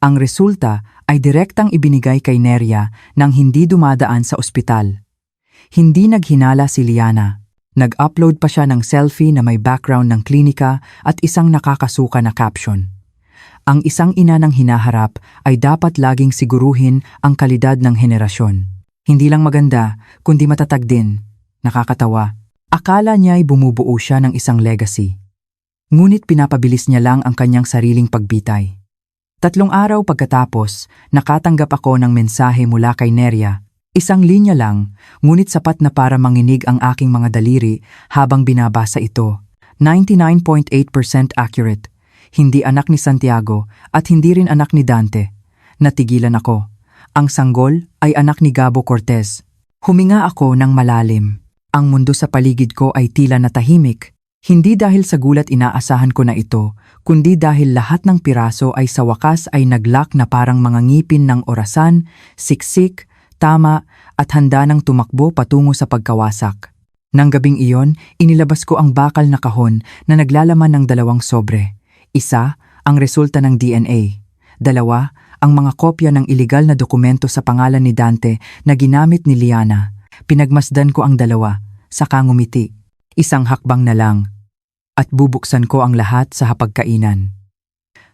Ang resulta ay direktang ibinigay kay Neria nang hindi dumadaan sa ospital. Hindi naghinala si Liana. Nag-upload pa siya ng selfie na may background ng klinika at isang nakakasuka na caption. Ang isang ina ng hinaharap ay dapat laging siguruhin ang kalidad ng henerasyon. Hindi lang maganda, kundi matatag din. Nakakatawa. Akala niya ay bumubuo siya ng isang legacy. Ngunit pinapabilis niya lang ang kanyang sariling pagbitay. 3 araw pagkatapos, nakatanggap ako ng mensahe mula kay Neria. Isang linya lang, ngunit sapat na para manginig ang aking mga daliri habang binabasa ito. 99.8% accurate. Hindi anak ni Santiago at hindi rin anak ni Dante. Natigilan ako. Ang sanggol ay anak ni Gabo Cortez. Huminga ako ng malalim. Ang mundo sa paligid ko ay tila natahimik. Hindi dahil sa gulat inaasahan ko na ito, kundi dahil lahat ng piraso ay sa wakas ay naglock na parang mga ngipin ng orasan, siksik, tama at handa nang tumakbo patungo sa pagkawasak. Nang gabing iyon, inilabas ko ang bakal na kahon na naglalaman ng 2 sobre. Isa, ang resulta ng DNA. 2, ang mga kopya ng iligal na dokumento sa pangalan ni Dante na ginamit ni Liana. Pinagmasdan ko ang 2, saka ngumiti. Isang hakbang na lang. At bubuksan ko ang lahat sa hapagkainan.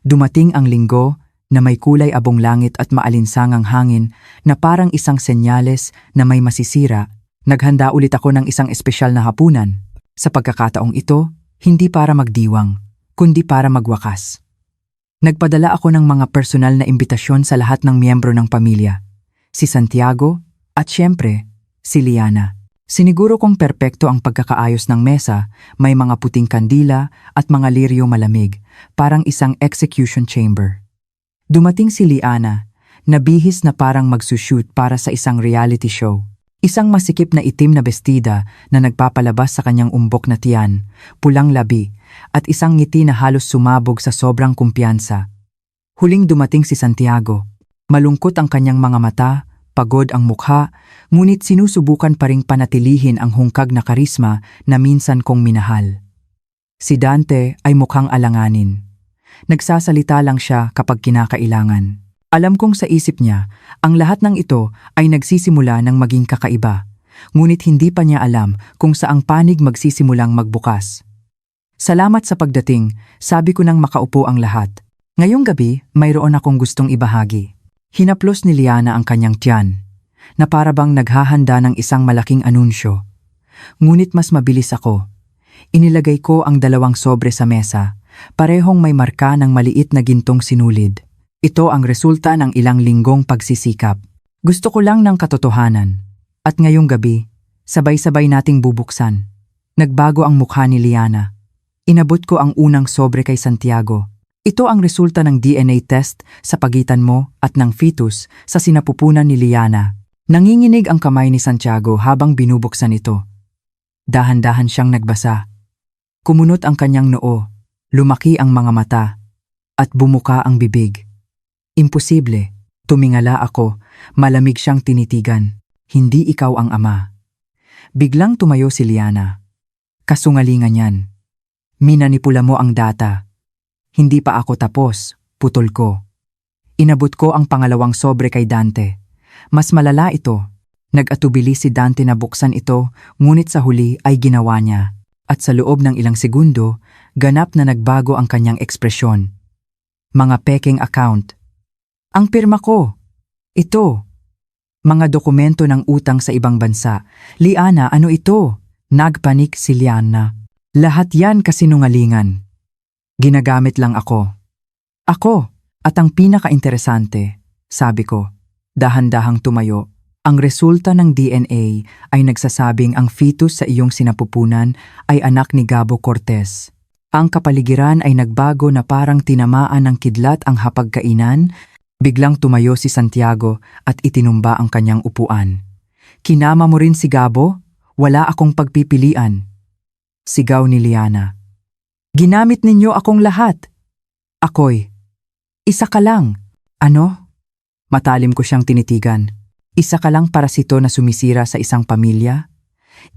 Dumating ang linggo na may kulay abong langit at maalinsangang hangin na parang isang senyales na may masisira. Naghanda ulit ako ng isang espesyal na hapunan. Sa pagkakataong ito, hindi para magdiwang, kundi para magwakas. Nagpadala ako ng mga personal na imbitasyon sa lahat ng miyembro ng pamilya, si Santiago at siyempre, si Liana. Siniguro kong perpekto ang pagkakaayos ng mesa, may mga puting kandila at mga liryo malamig, parang isang execution chamber. Dumating si Liana, nabihis na parang magsushoot para sa isang reality show. Isang masikip na itim na bestida na nagpapalabas sa kanyang umbok na tiyan, pulang labi, at isang ngiti na halos sumabog sa sobrang kumpiyansa. Huling dumating si Santiago. Malungkot ang kanyang mga mata, pagod ang mukha, ngunit sinusubukan pa ring panatilihin ang hungkag na karisma na minsan kong minahal. Si Dante ay mukhang alanganin. Nagsasalita lang siya kapag kinakailangan. Alam kong sa isip niya, ang lahat ng ito ay nagsisimula ng maging kakaiba, ngunit hindi pa niya alam kung saang panig magsisimulang magbukas. Salamat sa pagdating, sabi ko nang makaupo ang lahat. Ngayong gabi, mayroon akong gustong ibahagi. Hinaplos ni Liana ang kanyang tiyan, na para bang naghahanda ng isang malaking anunsyo. Ngunit mas mabilis ako. Inilagay ko ang 2 sobre sa mesa, parehong may marka ng maliit na gintong sinulid. Ito ang resulta ng ilang linggong pagsisikap. Gusto ko lang ng katotohanan. At ngayong gabi, sabay-sabay nating bubuksan. Nagbago ang mukha ni Liana. Inabot ko ang unang sobre kay Santiago. Ito ang resulta ng DNA test sa pagitan mo at ng fetus sa sinapupunan ni Liana. Nanginginig ang kamay ni Santiago habang binubuksan ito. Dahan-dahan siyang nagbasa. Kumunot ang kanyang noo, lumaki ang mga mata, at bumuka ang bibig. Imposible, tumingala ako, malamig siyang tinitigan. Hindi ikaw ang ama. Biglang tumayo si Liana. Kasungalingan yan. Minanipula mo ang data. Hindi pa ako tapos, putol ko. Inabot ko ang pangalawang sobre kay Dante. Mas malala ito. Nag-atubili si Dante na buksan ito, ngunit sa huli ay ginawa niya. At sa loob ng ilang segundo, ganap na nagbago ang kanyang ekspresyon. Mga peking account. Ang pirma ko. Ito. Mga dokumento ng utang sa ibang bansa. Liana, ano ito? Nagpanik si Liana. Lahat yan kasinungalingan. Ginagamit lang ako. Ako, at ang pinaka-interesante, sabi ko, dahan-dahang tumayo, ang resulta ng DNA ay nagsasabing ang fetus sa iyong sinapupunan ay anak ni Gabo Cortez. Ang kapaligiran ay nagbago na parang tinamaan ng kidlat ang hapagkainan. Biglang tumayo si Santiago at itinumba ang kanyang upuan. Kinama mo rin si Gabo? Wala akong pagpipilian. Sigaw ni Liana. Ginamit ninyo akong lahat. Ako'y, isa ka lang. Ano? Matalim ko siyang tinitigan. Isa ka lang parasito na sumisira sa isang pamilya?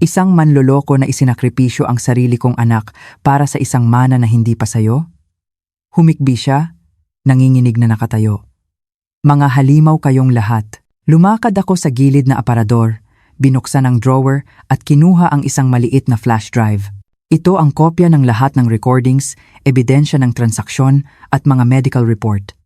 Isang manloloko na isinakripisyo ang sarili kong anak para sa isang mana na hindi pa sayo? Humikbi siya, nanginginig na nakatayo. Mga halimaw kayong lahat. Lumakad ako sa gilid na aparador, binuksan ang drawer at kinuha ang isang maliit na flash drive. Ito ang kopya ng lahat ng recordings, ebidensya ng transaksyon at mga medical report.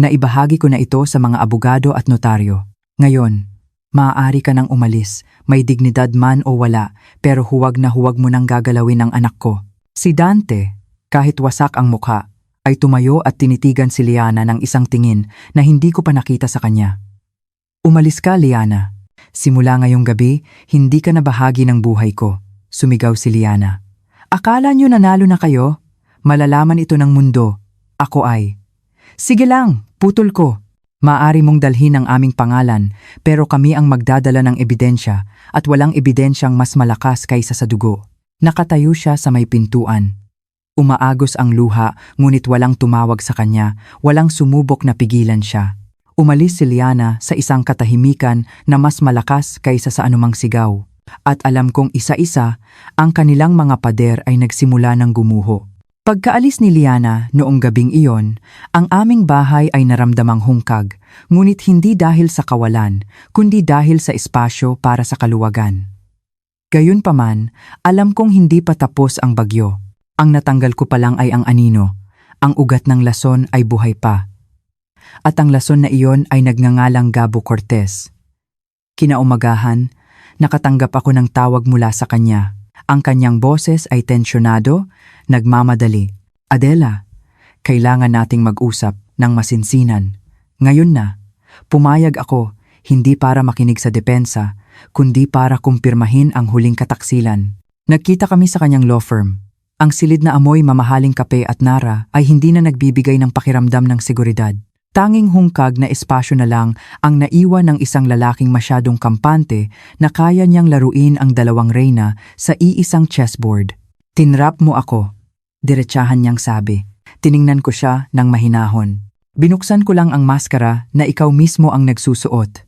Naibahagi ko na ito sa mga abogado at notaryo. Ngayon, maaari ka nang umalis, may dignidad man o wala, pero huwag na huwag mo nang gagalawin ang anak ko. Si Dante, kahit wasak ang mukha, ay tumayo at tinitigan si Liana ng isang tingin na hindi ko pa nakita sa kanya. Umalis ka, Liana. Simula ngayong gabi, hindi ka na bahagi ng buhay ko, sumigaw si Liana. Akala nyo nanalo na kayo? Malalaman ito ng mundo. Ako ay. Sige lang, putol ko. Maaari mong dalhin ang aming pangalan, pero kami ang magdadala ng ebidensya at walang ebidensyang mas malakas kaysa sa dugo. Nakatayo siya sa may pintuan. Umaagos ang luha, ngunit walang tumawag sa kanya, walang sumubok na pigilan siya. Umalis si Liana sa isang katahimikan na mas malakas kaysa sa anumang sigaw. At alam kong isa-isa, ang kanilang mga pader ay nagsimula ng gumuho. Pagkaalis ni Liana noong gabing iyon, ang aming bahay ay naramdamang hungkag, ngunit hindi dahil sa kawalan, kundi dahil sa espasyo para sa kaluwagan. Gayunpaman, alam kong hindi pa tapos ang bagyo. Ang natanggal ko pa lang ay ang anino. Ang ugat ng lason ay buhay pa. At ang lason na iyon ay nagngangalang Gabo Cortez. Kinaumagahan, nakatanggap ako ng tawag mula sa kanya. Ang kanyang boses ay tensyonado, nagmamadali. Adela, kailangan nating mag-usap ng masinsinan. Ngayon na, pumayag ako hindi para makinig sa depensa, kundi para kumpirmahin ang huling kataksilan. Nagkita kami sa kanyang law firm. Ang silid na amoy mamahaling kape at nara ay hindi na nagbibigay ng pakiramdam ng seguridad. Tanging hungkag na espasyo na lang ang naiwan ng isang lalaking masyadong kampante na kaya niyang laruin ang dalawang reyna sa iisang chessboard. Tinrap mo ako, diretsahan niyang sabi. Tiningnan ko siya ng mahinahon. Binuksan ko lang ang maskara na ikaw mismo ang nagsusuot.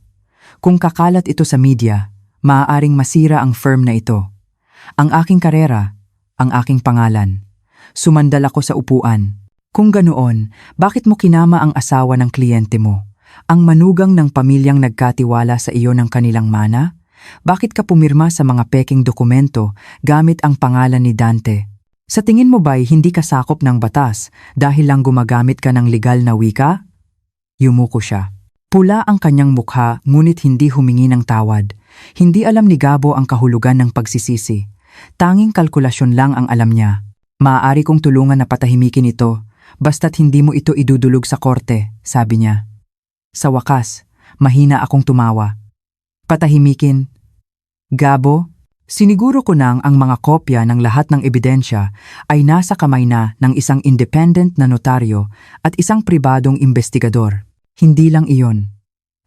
Kung kakalat ito sa media, maaaring masira ang firm na ito. Ang aking karera, ang aking pangalan. Sumandal ako sa upuan. Kung ganoon, bakit mo kinama ang asawa ng kliyente mo? Ang manugang ng pamilyang nagkatiwala sa iyo ng kanilang mana? Bakit ka pumirma sa mga peking dokumento gamit ang pangalan ni Dante? Sa tingin mo ba'y hindi ka sakop ng batas dahil lang gumagamit ka ng legal na wika? Yumuko siya. Pula ang kanyang mukha ngunit hindi humingi ng tawad. Hindi alam ni Gabo ang kahulugan ng pagsisisi. Tanging kalkulasyon lang ang alam niya. Maaari kong tulungan na patahimikin ito, basta't hindi mo ito idudulog sa korte, sabi niya. Sa wakas, mahina akong tumawa. Patahimikin. Gabo, siniguro ko nang ang mga kopya ng lahat ng ebidensya ay nasa kamay na ng isang independent na notaryo at isang pribadong investigador. Hindi lang iyon.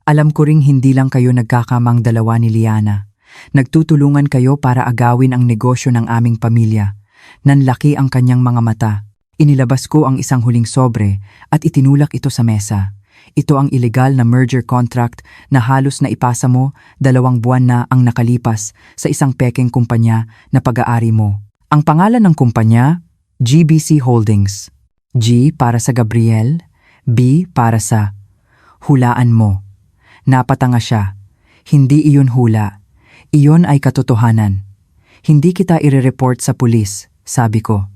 Alam ko ring hindi lang kayo nagkakamang dalawa ni Liana. Nagtutulungan kayo para agawin ang negosyo ng aming pamilya. Nanlaki ang kanyang mga mata. Inilabas ko ang isang huling sobre at itinulak ito sa mesa. Ito ang illegal na merger contract na halos na ipasa mo 2 buwan na ang nakalipas sa isang pekeng kumpanya na pag-aari mo. Ang pangalan ng kumpanya, GBC Holdings. G para sa Gabriel, B para sa hulaan mo. Napatanga siya. Hindi iyon hula. Iyon ay katotohanan. Hindi kita ire-report sa pulis, sabi ko.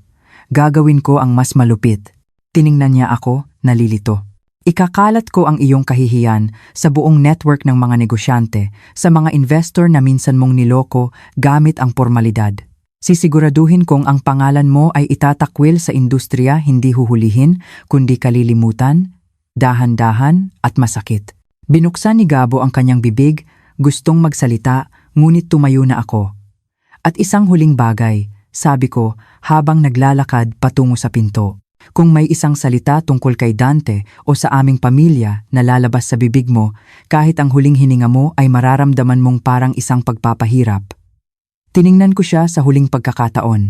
Gagawin ko ang mas malupit. Tiningnan niya ako, nalilito. Ikakalat ko ang iyong kahihiyan sa buong network ng mga negosyante, sa mga investor na minsan mong niloko gamit ang pormalidad. Sisiguraduhin kong ang pangalan mo ay itatakwil sa industriya, hindi huhulihin, kundi kalilimutan, dahan-dahan at masakit. Binuksan ni Gabo ang kanyang bibig, gustong magsalita, ngunit tumayo na ako. At isang huling bagay, sabi ko habang naglalakad patungo sa pinto. Kung may isang salita tungkol kay Dante o sa aming pamilya na lalabas sa bibig mo, kahit ang huling hininga mo ay mararamdaman mong parang isang pagpapahirap. Tiningnan ko siya sa huling pagkakataon.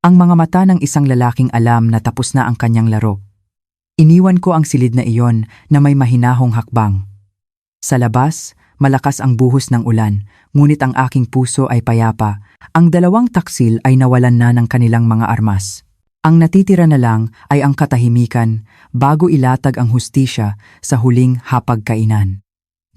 Ang mga mata ng isang lalaking alam na tapos na ang kanyang laro. Iniwan ko ang silid na iyon na may mahinahong hakbang. Sa labas, malakas ang buhos ng ulan, ngunit ang aking puso ay payapa. Ang 2 taksil ay nawalan na ng kanilang mga armas. Ang natitira na lang ay ang katahimikan bago ilatag ang hustisya sa huling hapagkainan.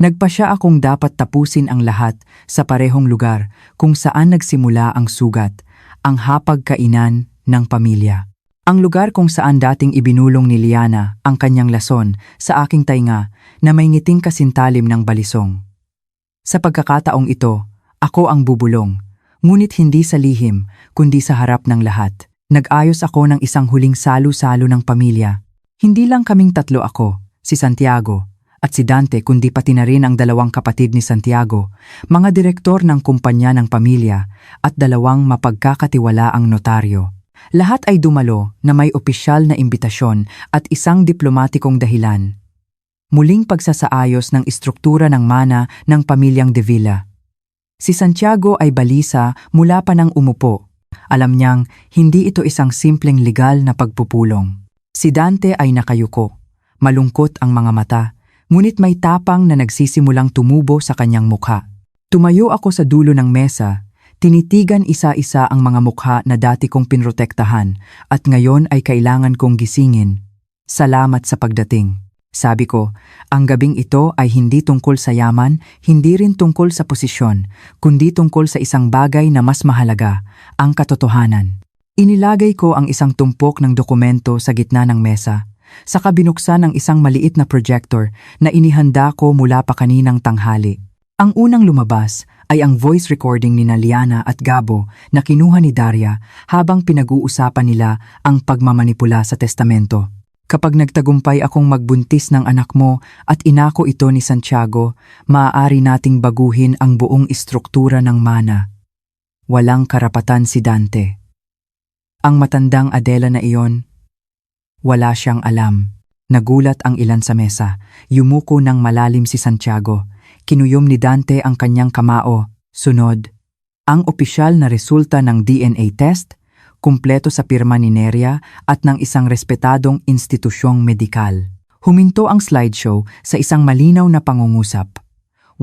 Nagpasya akong dapat tapusin ang lahat sa parehong lugar kung saan nagsimula ang sugat, ang hapagkainan ng pamilya. Ang lugar kung saan dating ibinulong ni Liana ang kanyang lason sa aking tainga na may ngiting kasintalim ng balisong. Sa pagkakataong ito, ako ang bubulong, ngunit hindi sa lihim kundi sa harap ng lahat. Nag-ayos ako ng isang huling salo-salo ng pamilya. Hindi lang kaming 3 ako, si Santiago at si Dante kundi pati na rin ang 2 kapatid ni Santiago, mga direktor ng kumpanya ng pamilya at 2 mapagkakatiwalaang notaryo. Lahat ay dumalo na may opisyal na imbitasyon at isang diplomatikong dahilan. Muling pagsasaayos ng istruktura ng mana ng pamilyang De Villa. Si Santiago ay balisa mula pa nang umupo. Alam niyang hindi ito isang simpleng legal na pagpupulong. Si Dante ay nakayuko, malungkot ang mga mata, ngunit may tapang na nagsisimulang tumubo sa kanyang mukha. Tumayo ako sa dulo ng mesa, tinitigan isa-isa ang mga mukha na dati kong pinrotektahan at ngayon ay kailangan kong gisingin. Salamat sa pagdating. Sabi ko, ang gabing ito ay hindi tungkol sa yaman, hindi rin tungkol sa posisyon, kundi tungkol sa isang bagay na mas mahalaga, ang katotohanan. Inilagay ko ang isang tumpok ng dokumento sa gitna ng mesa, saka binuksan ang isang maliit na projector na inihanda ko mula pa kaninang tanghali. Ang unang lumabas ay ang voice recording ni Liana at Gabo na kinuha ni Daria habang pinag-uusapan nila ang pagmamanipula sa testamento. Kapag nagtagumpay akong magbuntis ng anak mo at inako ito ni Santiago, maaari nating baguhin ang buong istruktura ng mana. Walang karapatan si Dante. Ang matandang Adela na iyon, wala siyang alam. Nagulat ang ilan sa mesa. Yumuko ng malalim si Santiago. Kinuyom ni Dante ang kanyang kamao. Sunod, ang opisyal na resulta ng DNA test, kumpleto sa pirma ni Neria at ng isang respetadong institusyong medikal. Huminto ang slideshow sa isang malinaw na pangungusap.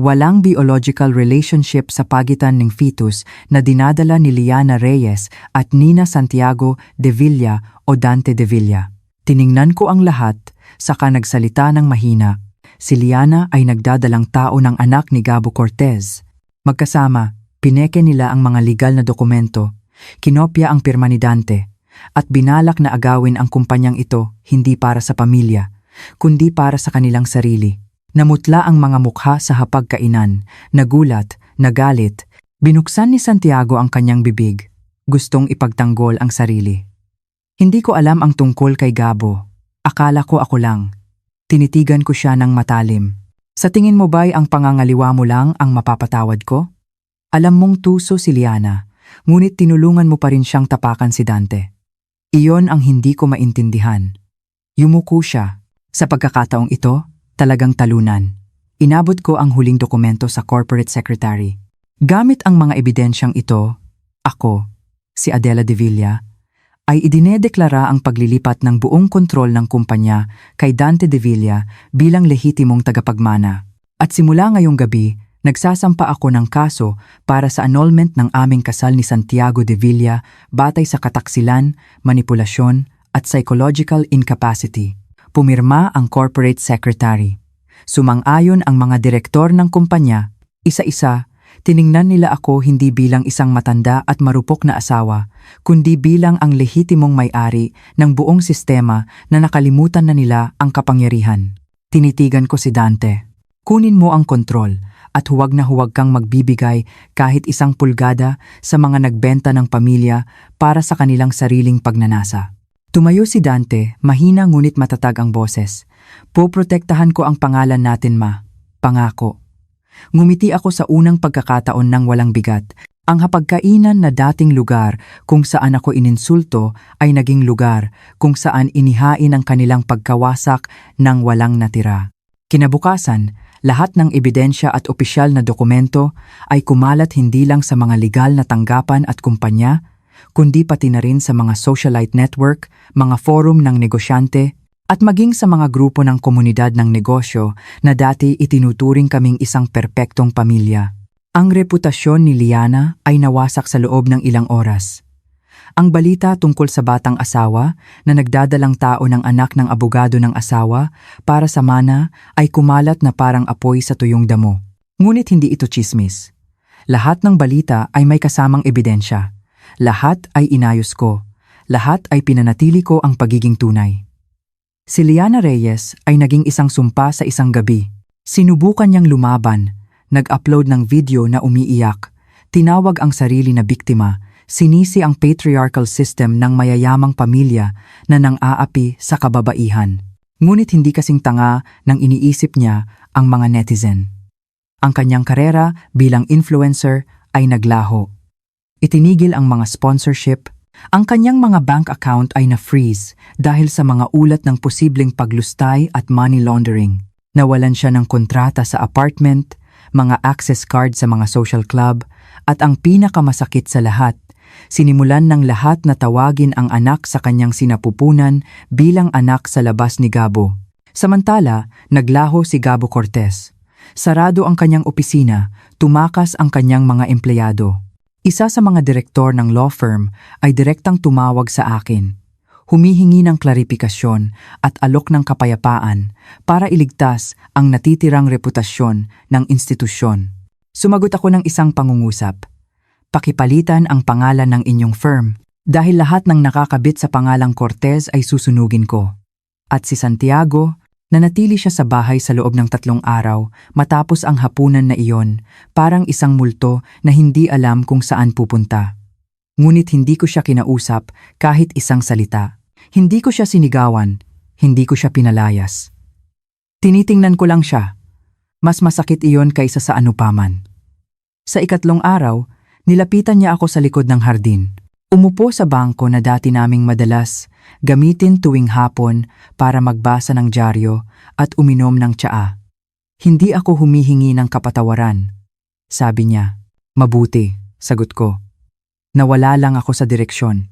Walang biological relationship sa pagitan ng fetus na dinadala ni Liana Reyes at Nina Santiago de Villa o Dante de Villa. Tiningnan ko ang lahat, saka nagsalita ng mahina. Si Liana ay nagdadalang tao ng anak ni Gabo Cortez. Magkasama, pineke nila ang mga legal na dokumento, kinopya ang pirma ni Dante, at binalak na agawin ang kumpanyang ito hindi para sa pamilya, kundi para sa kanilang sarili. Namutla ang mga mukha sa hapagkainan, nagulat, nagalit. Binuksan ni Santiago ang kanyang bibig, gustong ipagtanggol ang sarili. Hindi ko alam ang tungkol kay Gabo. Akala ko ako lang. Tinitigan ko siya ng matalim. Sa tingin mo ba'y ang pangangaliwa mo lang ang mapapatawad ko? Alam mong tuso si Liana, ngunit tinulungan mo pa rin siyang tapakan si Dante. Iyon ang hindi ko maintindihan. Yumuko siya. Sa pagkakataong ito, talagang talunan. Inabot ko ang huling dokumento sa corporate secretary. Gamit ang mga ebidensyang ito, ako, si Adela de Villa, ay idinedeklara ang paglilipat ng buong kontrol ng kumpanya kay Dante de Villa bilang lehitimong tagapagmana. At simula ngayong gabi, nagsasampa ako ng kaso para sa annulment ng aming kasal ni Santiago de Villa batay sa kataksilan, manipulasyon at psychological incapacity. Pumirma ang corporate secretary. Sumang-ayon ang mga direktor ng kumpanya, isa-isa. Tiningnan nila ako hindi bilang isang matanda at marupok na asawa, kundi bilang ang lehitimong may-ari ng buong sistema na nakalimutan na nila ang kapangyarihan. Tinitigan ko si Dante. Kunin mo ang kontrol at huwag na huwag kang magbibigay kahit isang pulgada sa mga nagbenta ng pamilya para sa kanilang sariling pagnanasa. Tumayo si Dante, mahina ngunit matatag ang boses. Poprotektahan ko ang pangalan natin, ma. Pangako. Ngumiti ako sa unang pagkakataon ng walang bigat. Ang hapagkainan na dating lugar kung saan ako ininsulto ay naging lugar kung saan inihain ang kanilang pagkawasak ng walang natira. Kinabukasan, lahat ng ebidensya at opisyal na dokumento ay kumalat hindi lang sa mga legal na tanggapan at kumpanya, kundi pati na rin sa mga socialite network, mga forum ng negosyante, at maging sa mga grupo ng komunidad ng negosyo na dati itinuturing kaming isang perpektong pamilya. Ang reputasyon ni Liana ay nawasak sa loob ng ilang oras. Ang balita tungkol sa batang asawa na nagdadalang tao ng anak ng abogado ng asawa para sa mana ay kumalat na parang apoy sa tuyong damo. Ngunit hindi ito tsismis. Lahat ng balita ay may kasamang ebidensya. Lahat ay inayos ko. Lahat ay pinanatili ko ang pagiging tunay. Si Liana Reyes ay naging isang sumpa sa isang gabi. Sinubukan niyang lumaban, nag-upload ng video na umiiyak, tinawag ang sarili na biktima, sinisi ang patriarchal system ng mayayamang pamilya na nang-aapi sa kababaihan. Ngunit hindi kasing tanga nang iniisip niya ang mga netizen. Ang kanyang karera bilang influencer ay naglaho. Itinigil ang mga sponsorship. Ang kanyang mga bank account ay na-freeze dahil sa mga ulat ng posibleng paglustay at money laundering. Nawalan siya ng kontrata sa apartment, mga access card sa mga social club, at ang pinakamasakit sa lahat, sinimulan ng lahat na tawagin ang anak sa kanyang sinapupunan bilang anak sa labas ni Gabo. Samantala, naglaho si Gabo Cortez. Sarado ang kanyang opisina, tumakas ang kanyang mga empleyado. Isa sa mga direktor ng law firm ay direktang tumawag sa akin. Humihingi ng klarifikasyon at alok ng kapayapaan para iligtas ang natitirang reputasyon ng institusyon. Sumagot ako ng isang pangungusap. Pakipalitan ang pangalan ng inyong firm dahil lahat ng nakakabit sa pangalang Cortez ay susunugin ko. At si Santiago, Nanatili siya sa bahay sa loob ng 3 araw matapos ang hapunan na iyon, parang isang multo na hindi alam kung saan pupunta. Ngunit hindi ko siya kinausap kahit isang salita. Hindi ko siya sinigawan, hindi ko siya pinalayas. Tinitingnan ko lang siya. Mas masakit iyon kaysa sa anupaman. Sa 2 araw, nilapitan niya ako sa likod ng hardin. Umupo sa bangko na dati naming madalas gamitin tuwing hapon para magbasa ng dyaryo at uminom ng tsaa. Hindi ako humihingi ng kapatawaran. Sabi niya, "Mabuti," sagot ko. Nawala lang ako sa direksyon.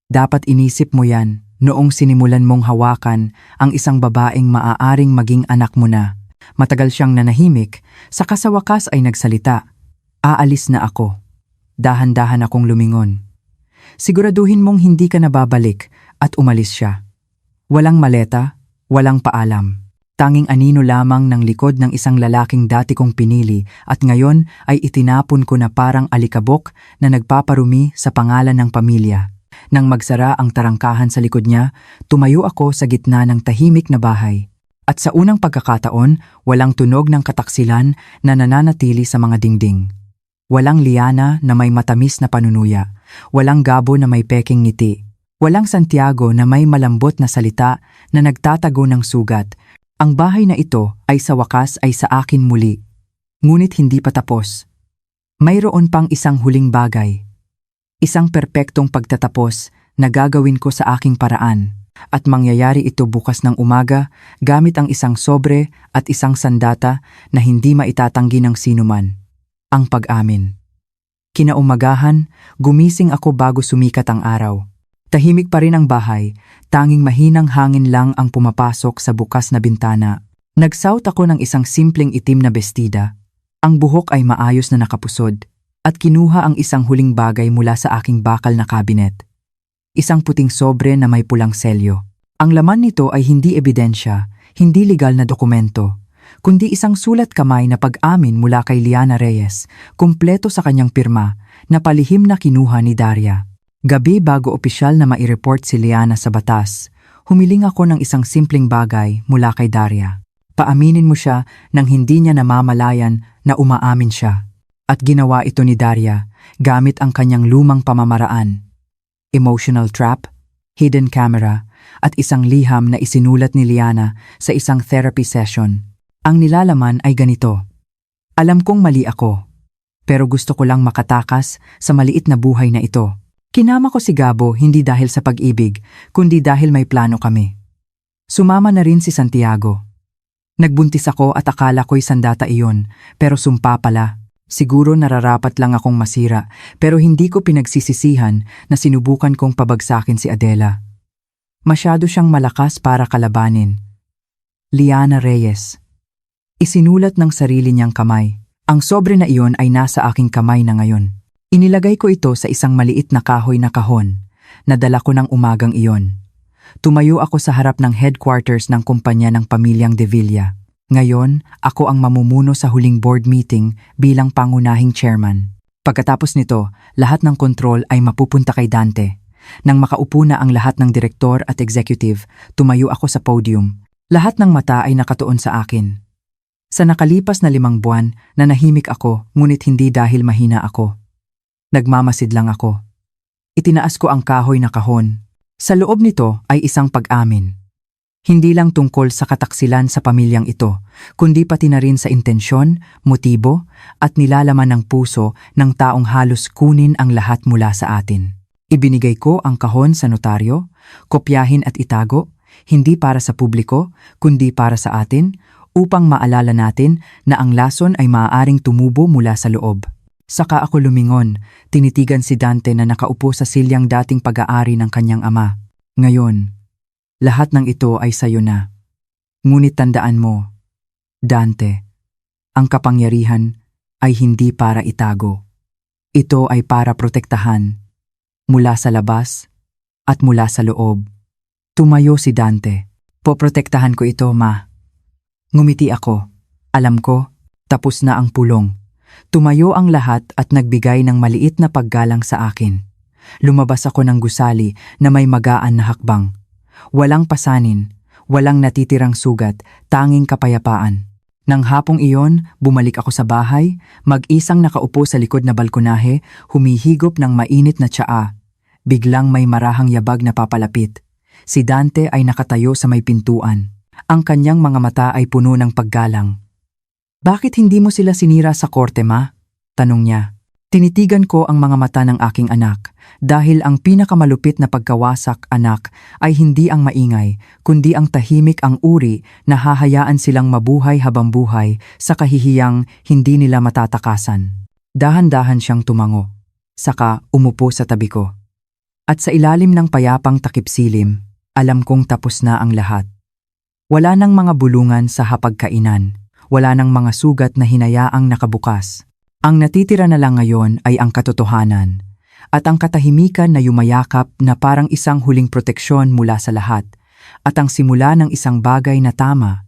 Dapat inisip mo yan noong sinimulan mong hawakan ang isang babaeng maaaring maging anak mo na. Matagal siyang nanahimik, saka sa wakas ay nagsalita. Aalis na ako. Dahan-dahan akong lumingon. Siguraduhin mong hindi ka nababalik at umalis siya. Walang maleta, walang paalam. Tanging anino lamang ng likod ng isang lalaking dati kong pinili at ngayon ay itinapon ko na parang alikabok na nagpaparumi sa pangalan ng pamilya. Nang magsara ang tarangkahan sa likod niya, tumayo ako sa gitna ng tahimik na bahay. At sa unang pagkakataon, walang tunog ng kataksilan na nananatili sa mga dingding. Walang liana na may matamis na panunuya. Walang Gabo na may peking ngiti. Walang Santiago na may malambot na salita na nagtatago ng sugat. Ang bahay na ito ay sa wakas ay sa akin muli. Ngunit hindi pa tapos. Mayroon pang isang huling bagay. Isang perpektong pagtatapos na gagawin ko sa aking paraan. At mangyayari ito bukas ng umaga gamit ang isang sobre at isang sandata na hindi maitatanggi ng sinuman. Ang pag-amin. Kinaumagahan, gumising ako bago sumikat ang araw. Tahimik pa rin ang bahay, tanging mahinang hangin lang ang pumapasok sa bukas na bintana. Nagsuot ako ng isang simpleng itim na bestida. Ang buhok ay maayos na nakapusod, at kinuha ang isang huling bagay mula sa aking bakal na kabinet. Isang puting sobre na may pulang selyo. Ang laman nito ay hindi ebidensya, hindi legal na dokumento, kundi isang sulat kamay na pag-amin mula kay Liana Reyes, kumpleto sa kanyang pirma, na palihim na kinuha ni Daria. Gabi bago opisyal na mai-report si Liana sa batas, humiling ako ng isang simpleng bagay mula kay Daria. Paaminin mo siya nang hindi niya namamalayan na umaamin siya. At ginawa ito ni Daria gamit ang kanyang lumang pamamaraan. Emotional trap, hidden camera, at isang liham na isinulat ni Liana sa isang therapy session. Ang nilalaman ay ganito. Alam kong mali ako, pero gusto ko lang makatakas sa maliit na buhay na ito. Kinama ko si Gabo hindi dahil sa pag-ibig, kundi dahil may plano kami. Sumama na rin si Santiago. Nagbuntis ako at akala ko'y sandata iyon, pero sumpa pala. Siguro nararapat lang akong masira, pero hindi ko pinagsisisihan na sinubukan kong pabagsakin si Adela. Masyado siyang malakas para kalabanin. Liana Reyes. Isinulat ng sarili niyang kamay. Ang sobre na iyon ay nasa aking kamay na ngayon. Inilagay ko ito sa isang maliit na kahoy na kahon. Nadala ko ng umagang iyon. Tumayo ako sa harap ng headquarters ng kumpanya ng pamilyang De Villa. Ngayon, ako ang mamumuno sa huling board meeting bilang pangunahing chairman. Pagkatapos nito, lahat ng kontrol ay mapupunta kay Dante. Nang makaupo na ang lahat ng direktor at executive, tumayo ako sa podium. Lahat ng mata ay nakatuon sa akin. Sa nakalipas na 5 buwan, nanahimik ako, ngunit hindi dahil mahina ako. Nagmamasid lang ako. Itinaas ko ang kahoy na kahon. Sa loob nito ay isang pag-amin. Hindi lang tungkol sa kataksilan sa pamilyang ito, kundi pati na rin sa intensyon, motibo, at nilalaman ng puso ng taong halos kunin ang lahat mula sa atin. Ibinigay ko ang kahon sa notaryo, kopyahin at itago, hindi para sa publiko, kundi para sa atin, upang maalala natin na ang lason ay maaaring tumubo mula sa loob. Saka ako lumingon, tinitigan si Dante na nakaupo sa silyang dating pag-aari ng kanyang ama. Ngayon, lahat ng ito ay sayo na. Ngunit tandaan mo, Dante, ang kapangyarihan ay hindi para itago. Ito ay para protektahan, mula sa labas at mula sa loob. Tumayo si Dante. Poprotektahan ko ito, ma. Ngumiti ako. Alam ko, tapos na ang pulong. Tumayo ang lahat at nagbigay ng maliit na paggalang sa akin. Lumabas ako ng gusali na may magaan na hakbang. Walang pasanin, Walang natitirang sugat, tanging kapayapaan. Nang hapong iyon, bumalik ako sa bahay, mag-isang nakaupo sa likod na balkonahe, humihigop ng mainit na tsaa. Biglang may marahang yabag na papalapit. Si Dante ay nakatayo sa may pintuan. Ang kanyang mga mata ay puno ng paggalang. "Bakit hindi mo sila sinira sa korte, ma?" tanong niya. Tinitigan ko ang mga mata ng aking anak dahil ang pinakamalupit na pagkawasak, anak, ay hindi ang maingay, kundi ang tahimik ang uri na hahayaan silang mabuhay habang buhay sa kahihiyang hindi nila matatakasan. Dahan-dahan siyang tumango, saka umupo sa tabi ko. At sa ilalim ng payapang takip-silim, alam kong tapos na ang lahat. Wala nang mga bulungan sa hapagkainan, wala nang mga sugat na hinayaang nakabukas. Ang natitira na lang ngayon ay ang katotohanan at ang katahimikan na yumayakap na parang isang huling proteksyon mula sa lahat at ang simula ng isang bagay na tama